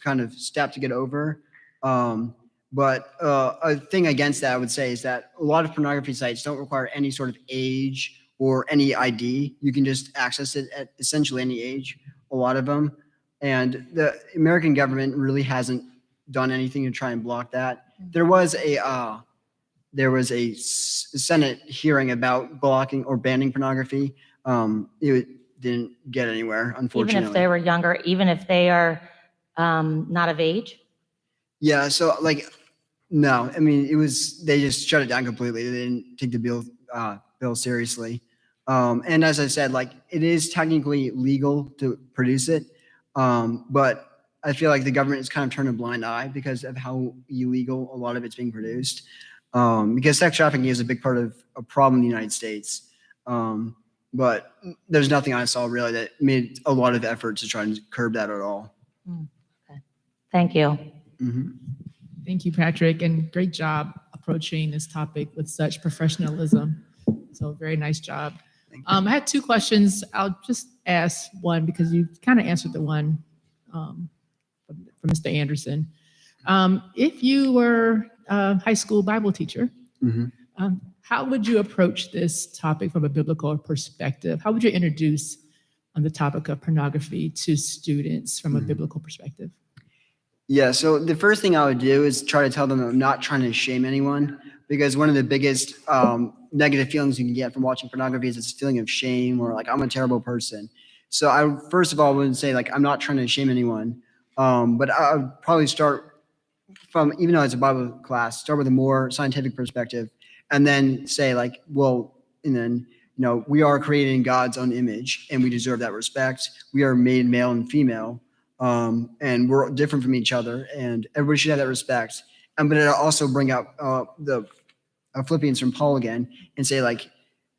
kind of step to get over. But a thing against that I would say is that a lot of pornography sites don't require any sort of age or any ID. You can just access it at essentially any age, a lot of them. And the American government really hasn't done anything to try and block that. There was a Senate hearing about blocking or banning pornography. It didn't get anywhere, unfortunately.
Even if they were younger, even if they are not of age?
Yeah, so like, no, I mean, they just shut it down completely. They didn't take the bill seriously. And as I said, like, it is technically legal to produce it, but I feel like the government is kind of turned a blind eye because of how illegal a lot of it's being produced. Because sex trafficking is a big part of a problem in the United States. But there's nothing I saw really that made a lot of effort to try and curb that at all.
Okay. Thank you.
Mm-hmm.
Thank you, Patrick, and great job approaching this topic with such professionalism. So very nice job. I had two questions. I'll just ask one because you kind of answered the one from Mr. Anderson. If you were a high school Bible teacher, how would you approach this topic from a biblical perspective? How would you introduce on the topic of pornography to students from a biblical perspective?
Yeah, so the first thing I would do is try to tell them I'm not trying to shame anyone, because one of the biggest negative feelings you can get from watching pornography is this feeling of shame or like I'm a terrible person. So I first of all wouldn't say like I'm not trying to shame anyone, but I would probably start from, even though it's a Bible class, start with a more scientific perspective, and then say like, well, and then we are created in God's own image and we deserve that respect. We are made male and female. And we're different from each other, and everybody should have that respect. I'm going to also bring up the Philippians from Paul again and say like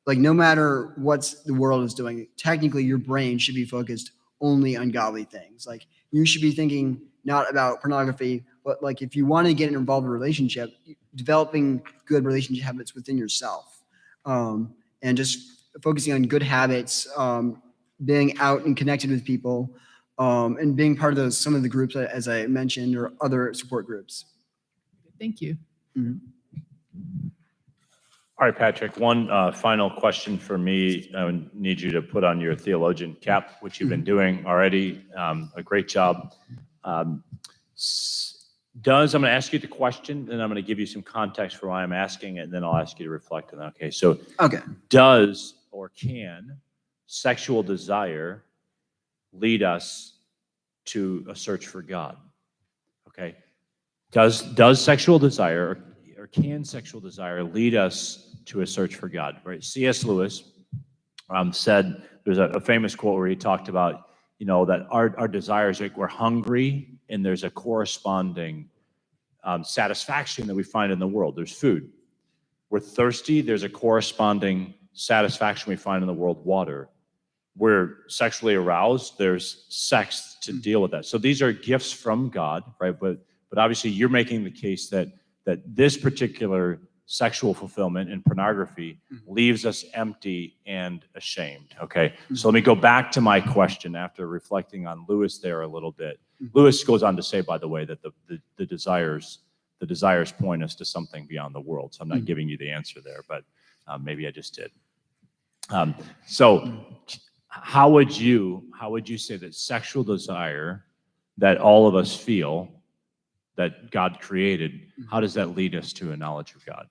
no matter what the world is doing, technically your brain should be focused only on godly things. Like you should be thinking not about pornography, but like if you want to get involved in a relationship, developing good relationship habits within yourself, and just focusing on good habits, being out and connected with people. And being part of some of the groups, as I mentioned, or other support groups.
Thank you.
Mm-hmm.
All right, Patrick, one final question for me. I need you to put on your theologian cap, which you've been doing already. A great job. I'm going to ask you the question, and I'm going to give you some context for why I'm asking it, and then I'll ask you to reflect on that. Okay, so does or can sexual desire lead us to a search for God? Okay. Does sexual desire or can sexual desire lead us to a search for God? Right. C.S. Lewis said, there's a famous quote where he talked about, that our desires, like we're hungry and there's a corresponding satisfaction that we find in the world. There's food. We're thirsty. There's a corresponding satisfaction we find in the world, water. We're sexually aroused, there's sex to deal with that. So these are gifts from God, right? But obviously you're making the case that this particular sexual fulfillment in pornography leaves us empty and ashamed, okay? So let me go back to my question after reflecting on Lewis there a little bit. Lewis goes on to say, by the way, that the desires point us to something beyond the world. So I'm not giving you the answer there, but maybe I just did. So how would you say that sexual desire that all of us feel that God created, how does that lead us to a knowledge of God?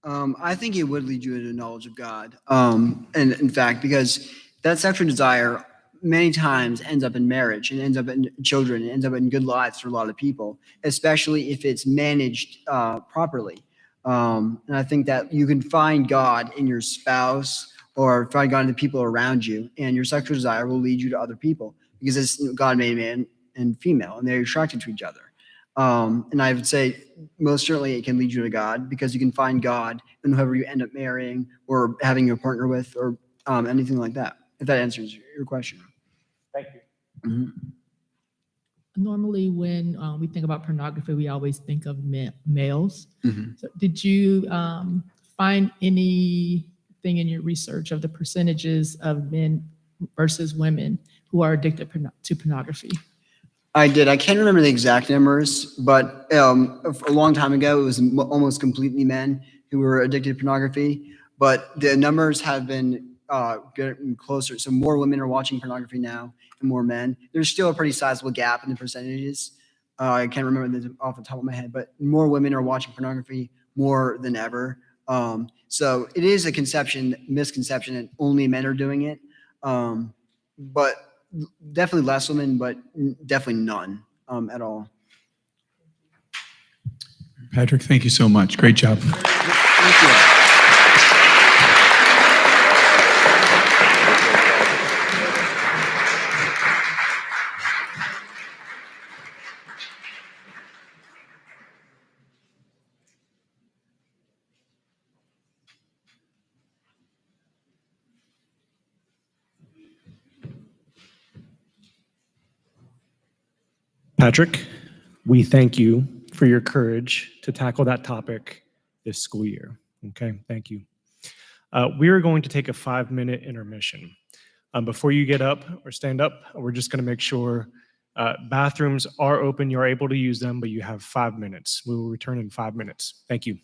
I think it would lead you to a knowledge of God. And in fact, because that sexual desire many times ends up in marriage and ends up in children and ends up in good lives for a lot of people, especially if it's managed properly. And I think that you can find God in your spouse or find God in the people around you, and your sexual desire will lead you to other people because it's God made man and female, and they're attracted to each other. And I would say most certainly it can lead you to God because you can find God in whoever you end up marrying or having a partner with or anything like that, if that answers your question.
Thank you.
Mm-hmm.
Normally when we think about pornography, we always think of males. So did you find anything in your research of the percentages of men versus women who are addicted to pornography?
I did. I can't remember the exact numbers, but a long time ago, it was almost completely men who were addicted to pornography. But the numbers have been getting closer. So more women are watching pornography now and more men. There's still a pretty sizable gap in the percentages. I can't remember this off the top of my head, but more women are watching pornography more than ever. So it is a misconception that only men are doing it. But definitely less women, but definitely none at all.
Patrick, thank you so much. Great job.
Thank you.
Patrick, we thank you for your courage to tackle that topic this school year. Okay, thank you. We are going to take a 5-minute intermission. Before you get up or stand up, we're just going to make sure bathrooms are open. You're able to use them, but you have 5 minutes. We will return in 5 minutes. Thank you.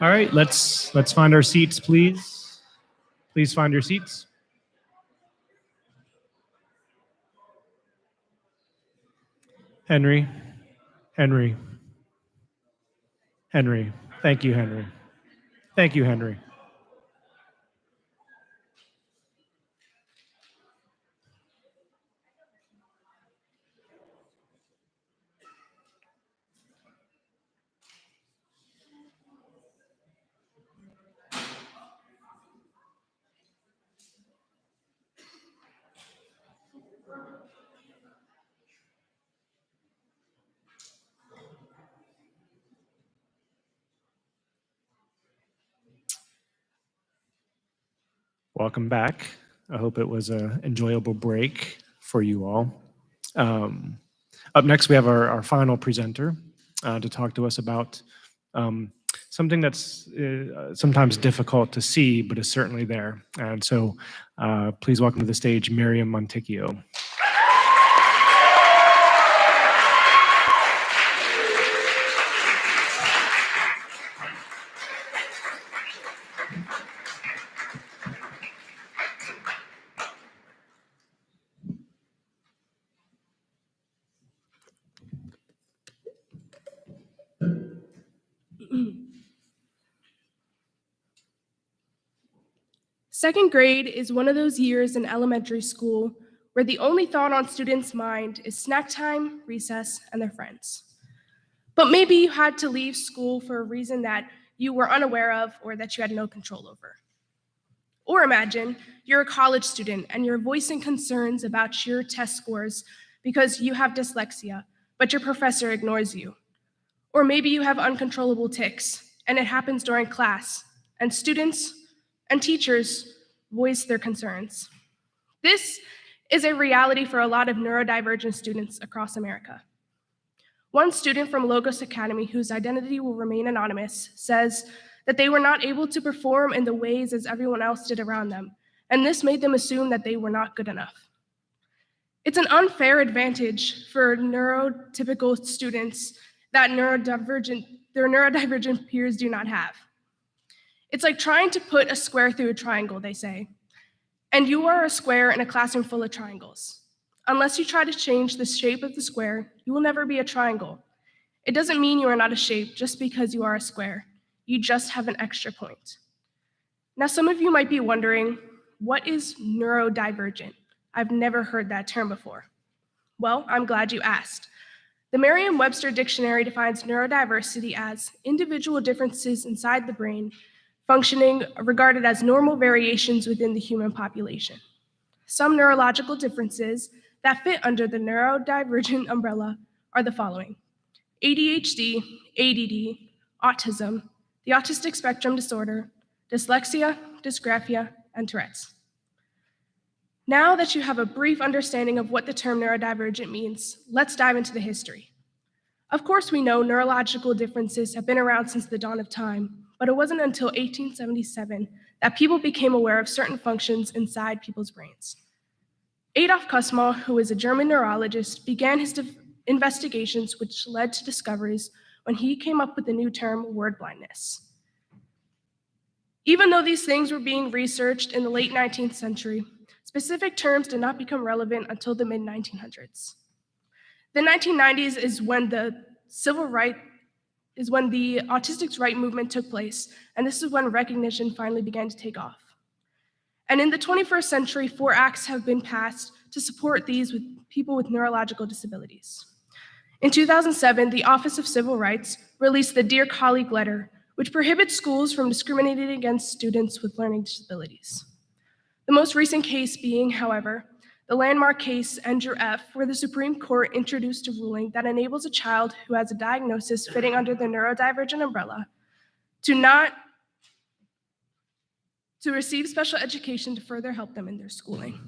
All right, let's find our seats, please. Please find your seats. Henry. Henry. Henry. Thank you, Henry. Thank you, Henry. Welcome back. I hope it was an enjoyable break for you all. Up next, we have our final presenter to talk to us about something that's sometimes difficult to see, but is certainly there. And so please welcome to the stage Miriam Monticchio.
Second grade is one of those years in elementary school where the only thought on students' mind is snack time, recess, and their friends. But maybe you had to leave school for a reason that you were unaware of or that you had no control over. Or imagine you're a college student and you're voicing concerns about your test scores because you have dyslexia, but your professor ignores you. Or maybe you have uncontrollable tics and it happens during class, and students and teachers voice their concerns. This is a reality for a lot of neurodivergent students across America. One student from Logos Academy, whose identity will remain anonymous, says that they were not able to perform in the ways as everyone else did around them, and this made them assume that they were not good enough. It's an unfair advantage for neurotypical students that their neurodivergent peers do not have. It's like trying to put a square through a triangle, they say. And you are a square in a classroom full of triangles. Unless you try to change the shape of the square, you will never be a triangle. It doesn't mean you are not a shape just because you are a square. You just have an extra point. Now, some of you might be wondering, what is neurodivergent? I've never heard that term before. Well, I'm glad you asked. The Merriam-Webster Dictionary defines neurodiversity as individual differences inside the brain functioning regarded as normal variations within the human population. Some neurological differences that fit under the neurodivergent umbrella are the following: ADHD, ADD, autism, the autistic spectrum disorder, dyslexia, dysgraphia, and Tourette's. Now that you have a brief understanding of what the term neurodivergent means, let's dive into the history. Of course, we know neurological differences have been around since the dawn of time, but it wasn't until 1877 that people became aware of certain functions inside people's brains. Adolf Kussmaul, who is a German neurologist, began his investigations, which led to discoveries when he came up with the new term word blindness. Even though these things were being researched in the late 19th century, specific terms did not become relevant until the mid-1900s. The 1990s is when the autistic rights movement took place, and this is when recognition finally began to take off. And in the 21st century, 4 acts have been passed to support these with people with neurological disabilities. In 2007, the Office of Civil Rights released the Dear Colleague letter, which prohibits schools from discriminating against students with learning disabilities. The most recent case being, however, the landmark case Andrew F., where the Supreme Court introduced a ruling that enables a child who has a diagnosis fitting under the neurodivergent umbrella to receive special education to further help them in their schooling.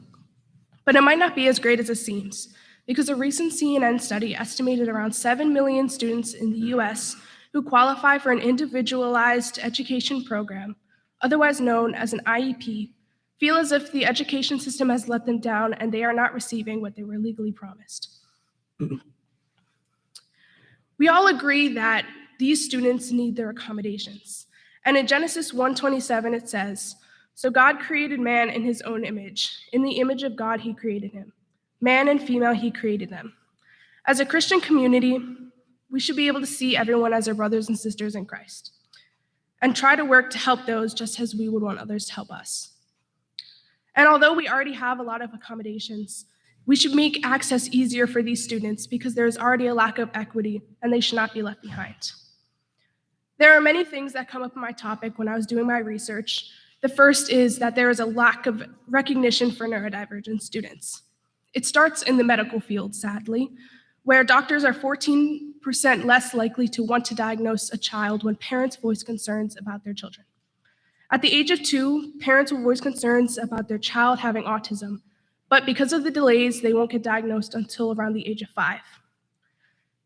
But it might not be as great as it seems, because a recent CNN study estimated around 7 million students in the US who qualify for an individualized education program, otherwise known as an IEP, feel as if the education system has let them down and they are not receiving what they were legally promised. We all agree that these students need their accommodations. And in Genesis 1:27, it says, "So God created man in his own image. In the image of God, he created him. Man and female, he created them." As a Christian community, we should be able to see everyone as our brothers and sisters in Christ and try to work to help those just as we would want others to help us. And although we already have a lot of accommodations, we should make access easier for these students because there is already a lack of equity and they should not be left behind. There are many things that come up in my topic when I was doing my research. The first is that there is a lack of recognition for neurodivergent students. It starts in the medical field, sadly, where doctors are 14% less likely to want to diagnose a child when parents voice concerns about their children. At the age of 2, parents will voice concerns about their child having autism, but because of the delays, they won't get diagnosed until around the age of 5.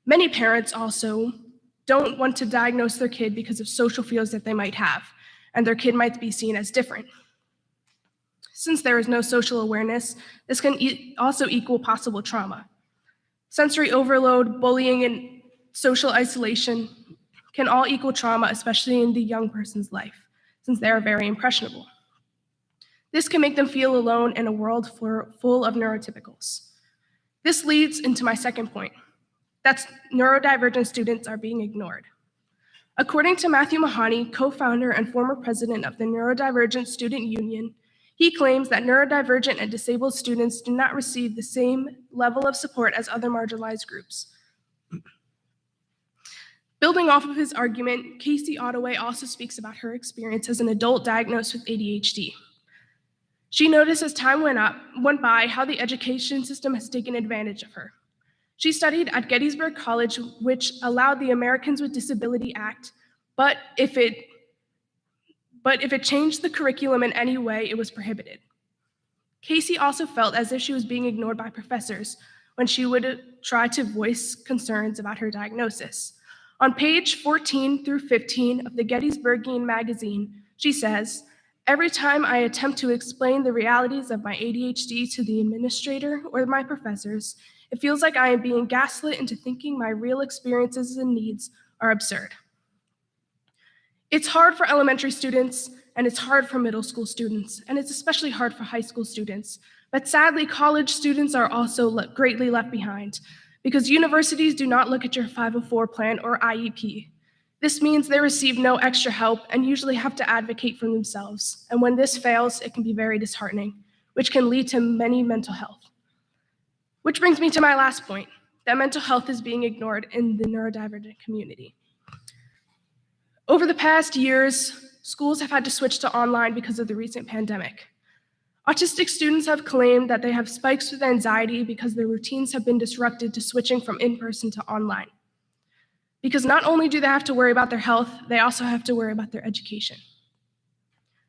Many parents also don't want to diagnose their kid because of social fears that they might have, and their kid might be seen as different. Since there is no social awareness, this can also equal possible trauma. Sensory overload, bullying, and social isolation can all equal trauma, especially in the young person's life, since they are very impressionable. This can make them feel alone in a world full of neurotypicals. This leads into my second point, that neurodivergent students are being ignored. According to Matthew Mahoney, co-founder and former president of the Neurodivergent Student Union, he claims that neurodivergent and disabled students do not receive the same level of support as other marginalized groups. Building off of his argument, Casey Ottaway also speaks about her experience as an adult diagnosed with ADHD. She noticed as time went by how the education system has taken advantage of her. She studied at Gettysburg College, which allowed the Americans with Disability Act, but if it changed the curriculum in any way, it was prohibited. Casey also felt as if she was being ignored by professors when she would try to voice concerns about her diagnosis. On page 14 through 15 of the Gettysburgian magazine, she says, "Every time I attempt to explain the realities of my ADHD to the administrator or my professors, it feels like I am being gaslit into thinking my real experiences and needs are absurd." It's hard for elementary students, and it's hard for middle school students, and it's especially hard for high school students. But sadly, college students are also greatly left behind because universities do not look at your 504 plan or IEP. This means they receive no extra help and usually have to advocate for themselves. And when this fails, it can be very disheartening, which can lead to many mental health. Which brings me to my last point, that mental health is being ignored in the neurodivergent community. Over the past years, schools have had to switch to online because of the recent pandemic. Autistic students have claimed that they have spikes with anxiety because their routines have been disrupted to switching from in-person to online. Because not only do they have to worry about their health, they also have to worry about their education.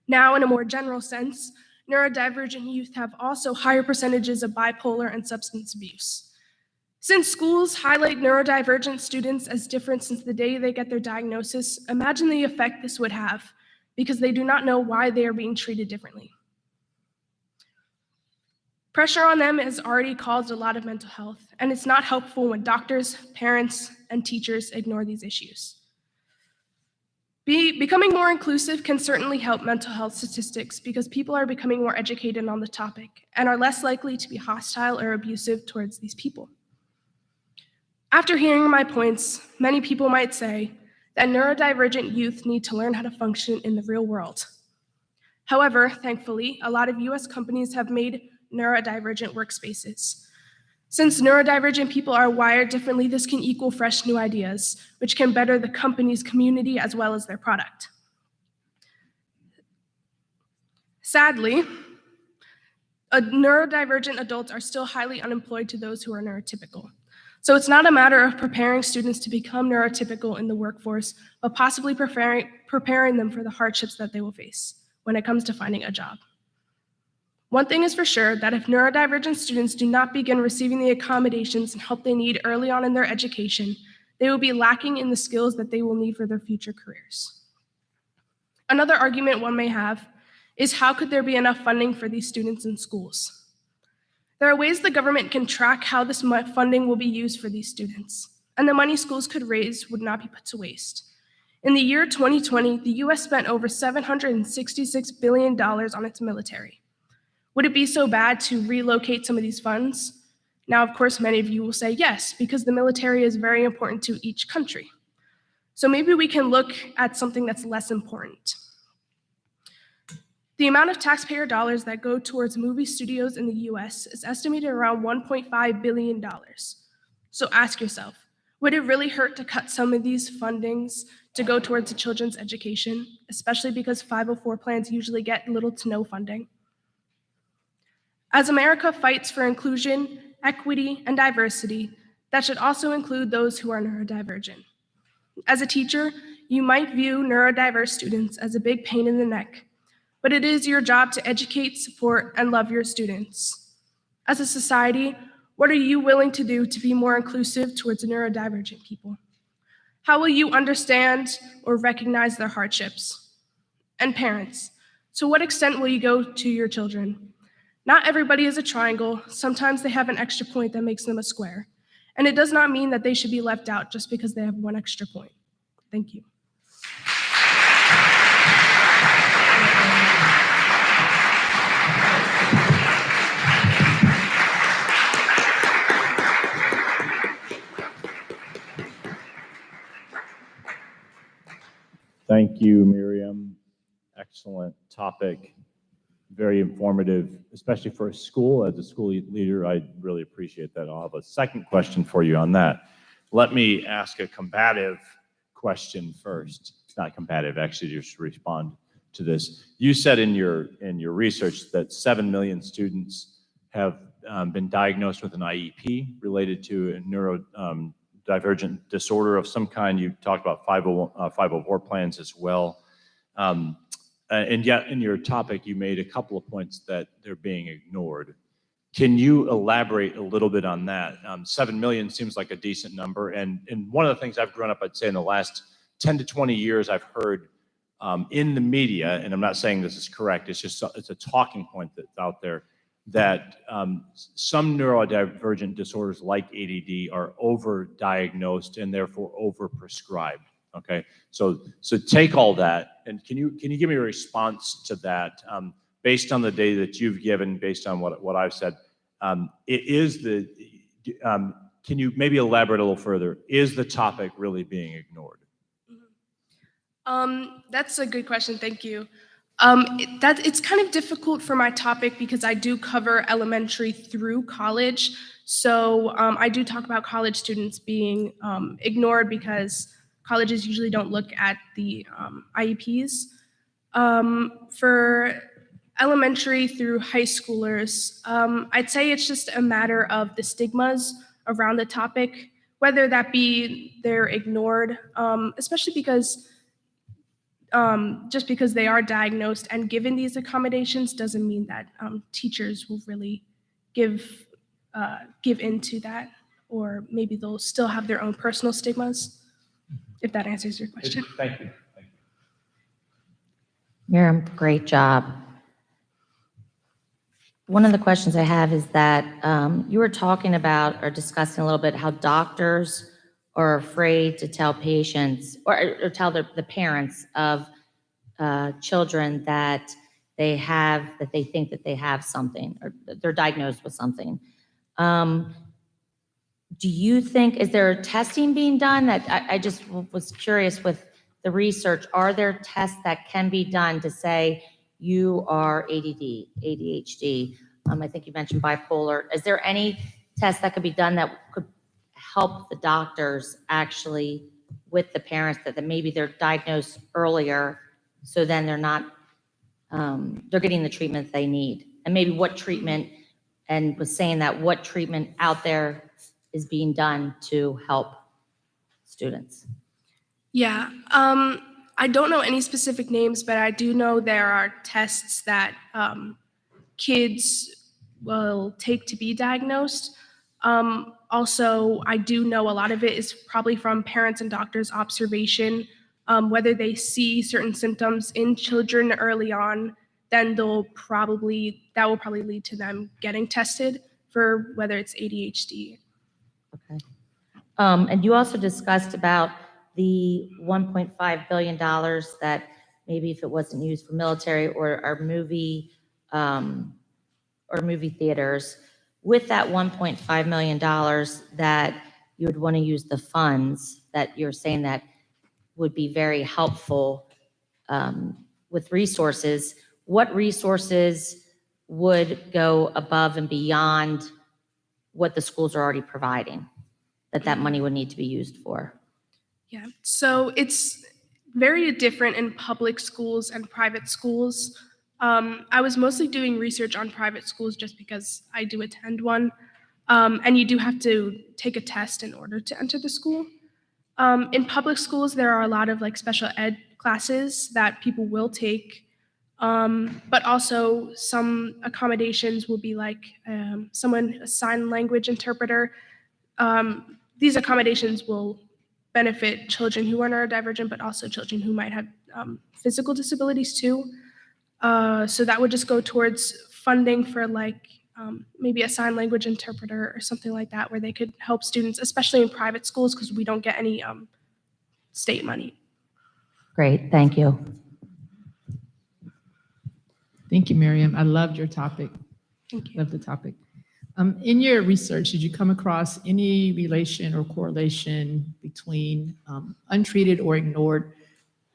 Now, in a more general sense, neurodivergent youth have also higher percentages of bipolar and substance abuse. Since schools highlight neurodivergent students as different since the day they get their diagnosis, imagine the effect this would have because they do not know why they are being treated differently. Pressure on them has already caused a lot of mental health, and it's not helpful when doctors, parents, and teachers ignore these issues. Becoming more inclusive can certainly help mental health statistics because people are becoming more educated on the topic and are less likely to be hostile or abusive towards these people. After hearing my points, many people might say that neurodivergent youth need to learn how to function in the real world. However, thankfully, a lot of US companies have made neurodivergent workspaces. Since neurodivergent people are wired differently, this can equal fresh new ideas, which can better the company's community as well as their product. Sadly, neurodivergent adults are still highly unemployed to those who are neurotypical. So it's not a matter of preparing students to become neurotypical in the workforce, but possibly preparing them for the hardships that they will face when it comes to finding a job. One thing is for sure, that if neurodivergent students do not begin receiving the accommodations and help they need early on in their education, they will be lacking in the skills that they will need for their future careers. Another argument one may have is, how could there be enough funding for these students in schools? There are ways the government can track how this funding will be used for these students, and the money schools could raise would not be put to waste. In the year 2020, the US spent over $766 billion on its military. Would it be so bad to relocate some of these funds? Now, of course, many of you will say yes, because the military is very important to each country. So maybe we can look at something that's less important. The amount of taxpayer dollars that go towards movie studios in the US is estimated around $1.5 billion. So ask yourself, would it really hurt to cut some of these fundings to go towards the children's education, especially because 504 plans usually get little to no funding? As America fights for inclusion, equity, and diversity, that should also include those who are neurodivergent. As a teacher, you might view neurodiverse students as a big pain in the neck, but it is your job to educate, support, and love your students. As a society, what are you willing to do to be more inclusive towards neurodivergent people? How will you understand or recognize their hardships? And parents, to what extent will you go to your children? Not everybody is a triangle. Sometimes they have an extra point that makes them a square. And it does not mean that they should be left out just because they have one extra point. Thank you.
Thank you, Miriam. Excellent topic. Very informative, especially for a school. As a school leader, I really appreciate that. I'll have a second question for you on that. Let me ask a combative question first. It's not combative, actually, just respond to this. You said in your research that 7 million students have been diagnosed with an IEP related to a neurodivergent disorder of some kind. You talked about 504 plans as well. And yet in your topic, you made a couple of points that they're being ignored. Can you elaborate a little bit on that? 7 million seems like a decent number. And one of the things I've grown up, I'd say in the last 10 to 20 years, I've heard in the media, and I'm not saying this is correct, it's a talking point that's out there, that some neurodivergent disorders like ADD are overdiagnosed and therefore overprescribed. Okay, so take all that, and can you give me a response to that based on the data that you've given, based on what I've said? Can you maybe elaborate a little further? Is the topic really being ignored?
That's a good question. Thank you. It's kind of difficult for my topic because I do cover elementary through college. So I do talk about college students being ignored because colleges usually don't look at the IEPs. For elementary through high schoolers, I'd say it's just a matter of the stigmas around the topic, whether that be they're ignored, especially because just because they are diagnosed and given these accommodations doesn't mean that teachers will really give into that, or maybe they'll still have their own personal stigmas. If that answers your question.
Thank you. Thank you.
Miriam, great job. One of the questions I have is that you were talking about or discussing a little bit how doctors are afraid to tell patients or tell the parents of children that they think that they have something or they're diagnosed with something. Do you think, is there testing being done? That I just was curious with the research, are there tests that can be done to say you are ADD, ADHD? I think you mentioned bipolar. Is there any tests that could be done that could help the doctors actually with the parents that maybe they're diagnosed earlier, so then they're not, they're getting the treatment they need? And maybe what treatment, and was saying that what treatment out there is being done to help students?
Yeah, I don't know any specific names, but I do know there are tests that kids will take to be diagnosed. Also, I do know a lot of it is probably from parents and doctors' observation. Whether they see certain symptoms in children early on, then that will probably lead to them getting tested for whether it's ADHD.
Okay. And you also discussed about the $1.5 billion that maybe if it wasn't used for military or movie theaters, with that $1.5 million that you would want to use the funds that you're saying that would be very helpful with resources, what resources would go above and beyond what the schools are already providing that money would need to be used for?
Yeah, so it's very different in public schools and private schools. I was mostly doing research on private schools just because I do attend one, and you do have to take a test in order to enter the school. In public schools, there are a lot of like special ed classes that people will take, but also some accommodations will be like a sign language interpreter. These accommodations will benefit children who are neurodivergent, but also children who might have physical disabilities too. So that would just go towards funding for like maybe a sign language interpreter or something like that, where they could help students, especially in private schools, because we don't get any state money.
Great, thank you.
Thank you, Miriam. I loved your topic.
Thank you.
Love the topic. In your research, did you come across any relation or correlation between untreated or ignored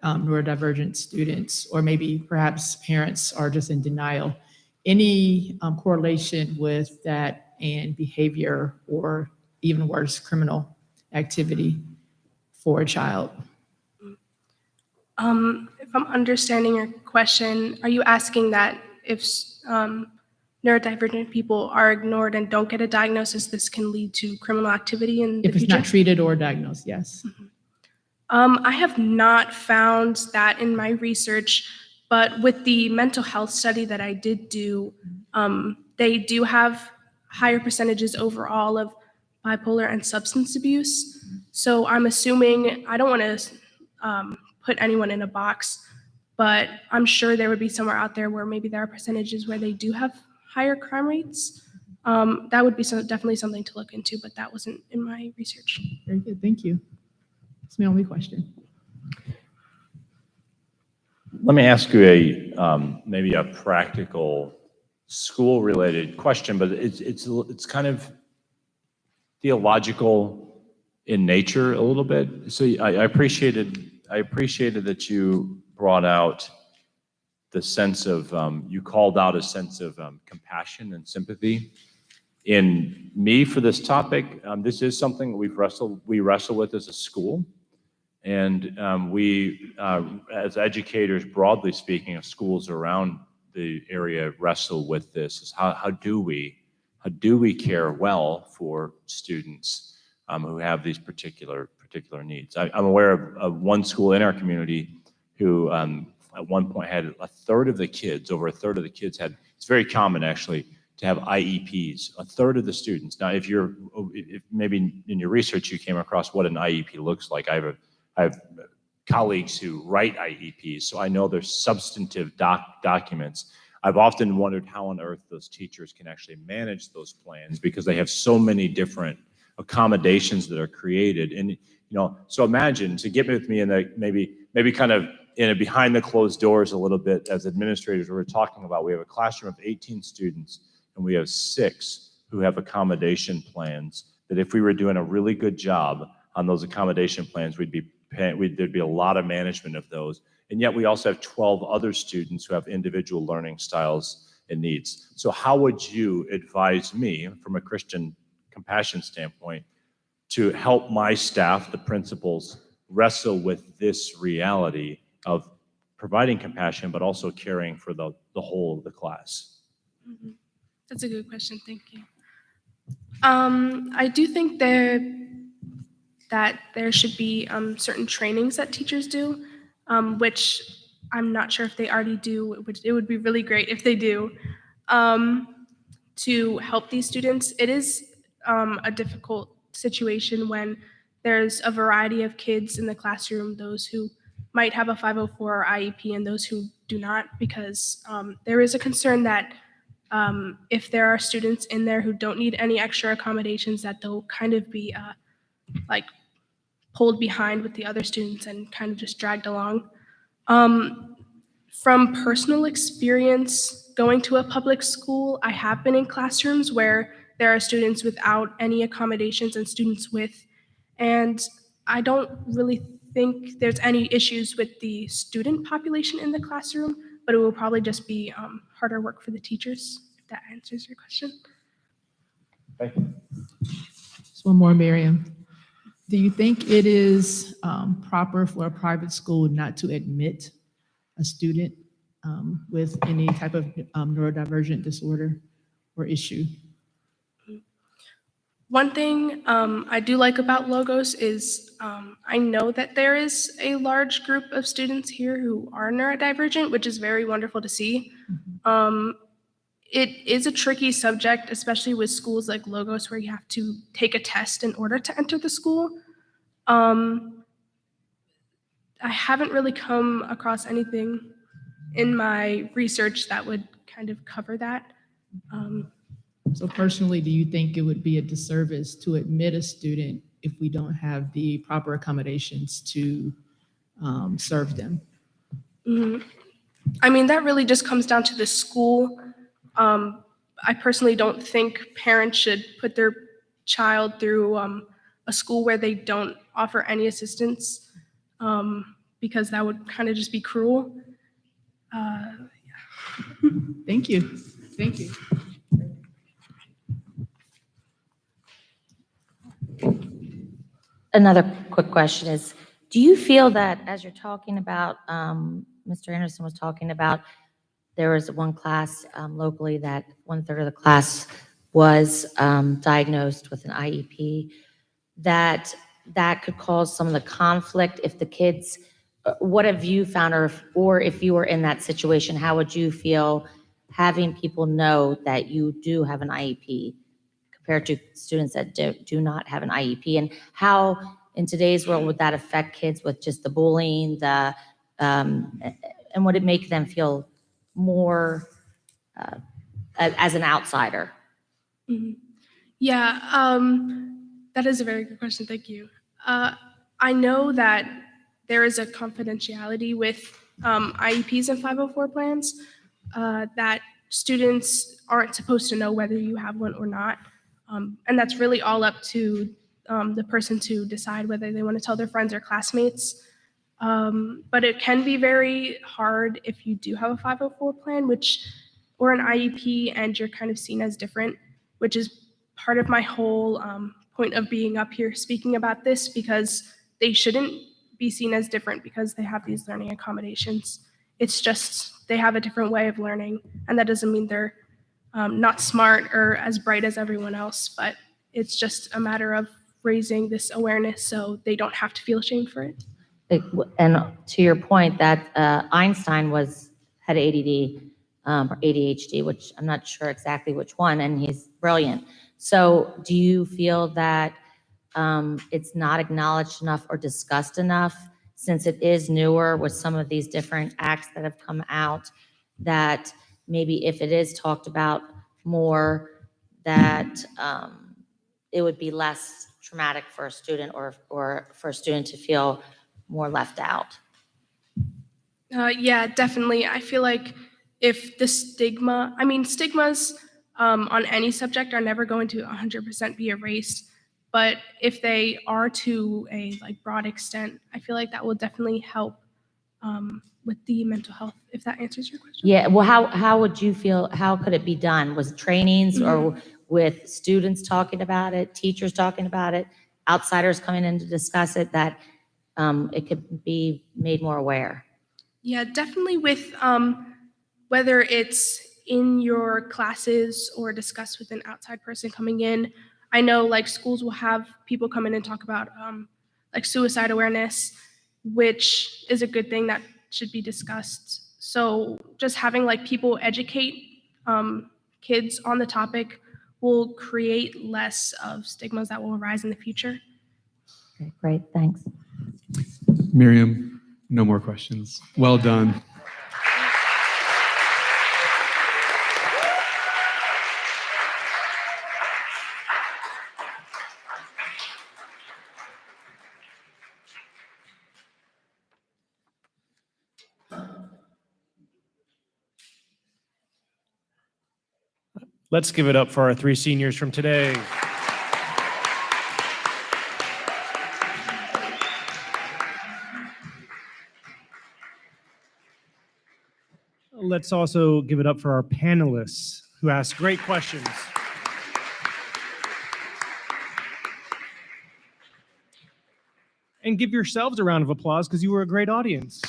neurodivergent students, or maybe perhaps parents are just in denial? Any correlation with that and behavior, or even worse, criminal activity for a child?
If I'm understanding your question, are you asking that if neurodivergent people are ignored and don't get a diagnosis, this can lead to criminal activity in the
If it's
future?
not treated or diagnosed, yes.
I have not found that in my research, but with the mental health study that I did do, they do have higher percentages overall of bipolar and substance abuse. So I'm assuming, I don't want to put anyone in a box, but I'm sure there would be somewhere out there where maybe there are percentages where they do have higher crime rates. That would be definitely something to look into, but that wasn't in my research.
Very good, thank you. That's my only question.
Let me ask you maybe a practical school-related question, but it's kind of theological in nature a little bit. So I appreciated that you brought out the sense of you called out a sense of compassion and sympathy in me for this topic. This is something we wrestle with as a school. And we, as educators, broadly speaking, of schools around the area, wrestle with this: is how do we care well for students who have these particular needs? I'm aware of one school in our community who, at one point, had over a third of the kids had. It's very common actually to have IEPs. A third of the students. Now, if maybe in your research you came across what an IEP looks like, I have colleagues who write IEPs, so I know there's substantive documents. I've often wondered how on earth those teachers can actually manage those plans, because they have so many different accommodations that are created. And so imagine, to get with me in the maybe kind of in a behind the closed doors a little bit, as administrators, we're talking about, we have a classroom of 18 students, and we have 6 who have accommodation plans that if we were doing a really good job on those accommodation plans, there'd be a lot of management of those. And yet we also have 12 other students who have individual learning styles and needs. So how would you advise me, from a Christian compassion standpoint, to help my staff, the principals, wrestle with this reality of providing compassion, but also caring for the whole of the class?
Mhm. That's a good question. Thank you. I do think that there should be certain trainings that teachers do, which I'm not sure if they already do, which it would be really great if they do, to help these students. It is a difficult situation when there's a variety of kids in the classroom, those who might have a 504 or IEP and those who do not, because there is a concern that if there are students in there who don't need any extra accommodations, that they'll kind of be like pulled behind with the other students and kind of just dragged along. From personal experience going to a public school, I have been in classrooms where there are students without any accommodations and students with, and I don't really think there's any issues with the student population in the classroom, but it will probably just be harder work for the teachers, if that answers your question.
Thank you.
Just one more, Miriam. Do you think it is proper for a private school not to admit a student with any type of neurodivergent disorder or issue?
One thing I do like about Logos is I know that there is a large group of students here who are neurodivergent, which is very wonderful to see. It is a tricky subject, especially with schools like Logos, where you have to take a test in order to enter the school. I haven't really come across anything in my research that would kind of cover that.
So personally, do you think it would be a disservice to admit a student if we don't have the proper accommodations to serve them?
I mean, that really just comes down to the school. I personally don't think parents should put their child through a school where they don't offer any assistance, because that would kind of just be cruel.
Thank you. Thank you.
Another quick question is, do you feel that as you're talking about, Mr. Anderson was talking about, there was one class locally that 1/3 of the class was diagnosed with an IEP, that could cause some of the conflict if the kids, what have you found, or if you were in that situation, how would you feel having people know that you do have an IEP compared to students that do not have an IEP, and how in today's world would that affect kids with just the bullying, and would it make them feel more as an outsider?
Yeah, that is a very good question. Thank you. I know that there is a confidentiality with IEPs and 504 plans, that students aren't supposed to know whether you have one or not. And that's really all up to the person to decide whether they want to tell their friends or classmates. But it can be very hard if you do have a 504 plan, or an IEP, and you're kind of seen as different, which is part of my whole point of being up here speaking about this, because they shouldn't be seen as different because they have these learning accommodations. It's just they have a different way of learning, and that doesn't mean they're not smart or as bright as everyone else, but it's just a matter of raising this awareness so they don't have to feel ashamed for it.
And to your point, that Einstein had ADD or ADHD, which I'm not sure exactly which one, and he's brilliant. So do you feel that it's not acknowledged enough or discussed enough, since it is newer with some of these different acts that have come out, that maybe if it is talked about more, that it would be less traumatic for a student, or for a student to feel more left out?
Yeah, definitely. I feel like if the stigmas on any subject are never going to 100% be erased, but if they are to a broad extent, I feel like that will definitely help with the mental health, if that answers your question.
Yeah, well, how would you feel, how could it be done? Was it trainings, or with students talking about it, teachers talking about it, outsiders coming in to discuss it, that it could be made more aware.
Yeah, definitely with whether it's in your classes or discussed with an outside person coming in. I know like schools will have people come in and talk about like suicide awareness, which is a good thing that should be discussed. So just having like people educate kids on the topic will create less of stigmas that will arise in the future.
Okay, great, thanks.
Miriam, no more questions. Well done.
Let's give it up for our 3 seniors from today. Let's also give it up for our panelists who asked great questions. And give yourselves a round of applause because you were a great audience.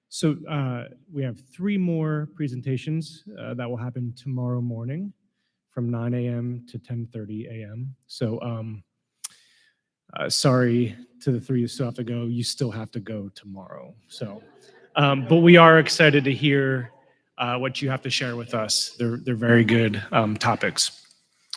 So we have 3 more presentations that will happen tomorrow morning from 9 a.m. to 10:30 a.m. So sorry to the 3 who still have to go. You still have to go tomorrow. So, but we are excited to hear what you have to share with us. They're very good topics.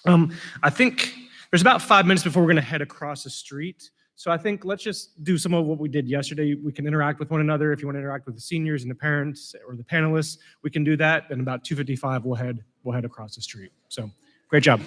I think there's about 5 minutes before we're going to head across the street. So I think let's just do some of what we did yesterday. We can interact with one another. If you want to interact with the seniors and the parents or the panelists, we can do that. Then about 2:55, we'll head across the street. So great job.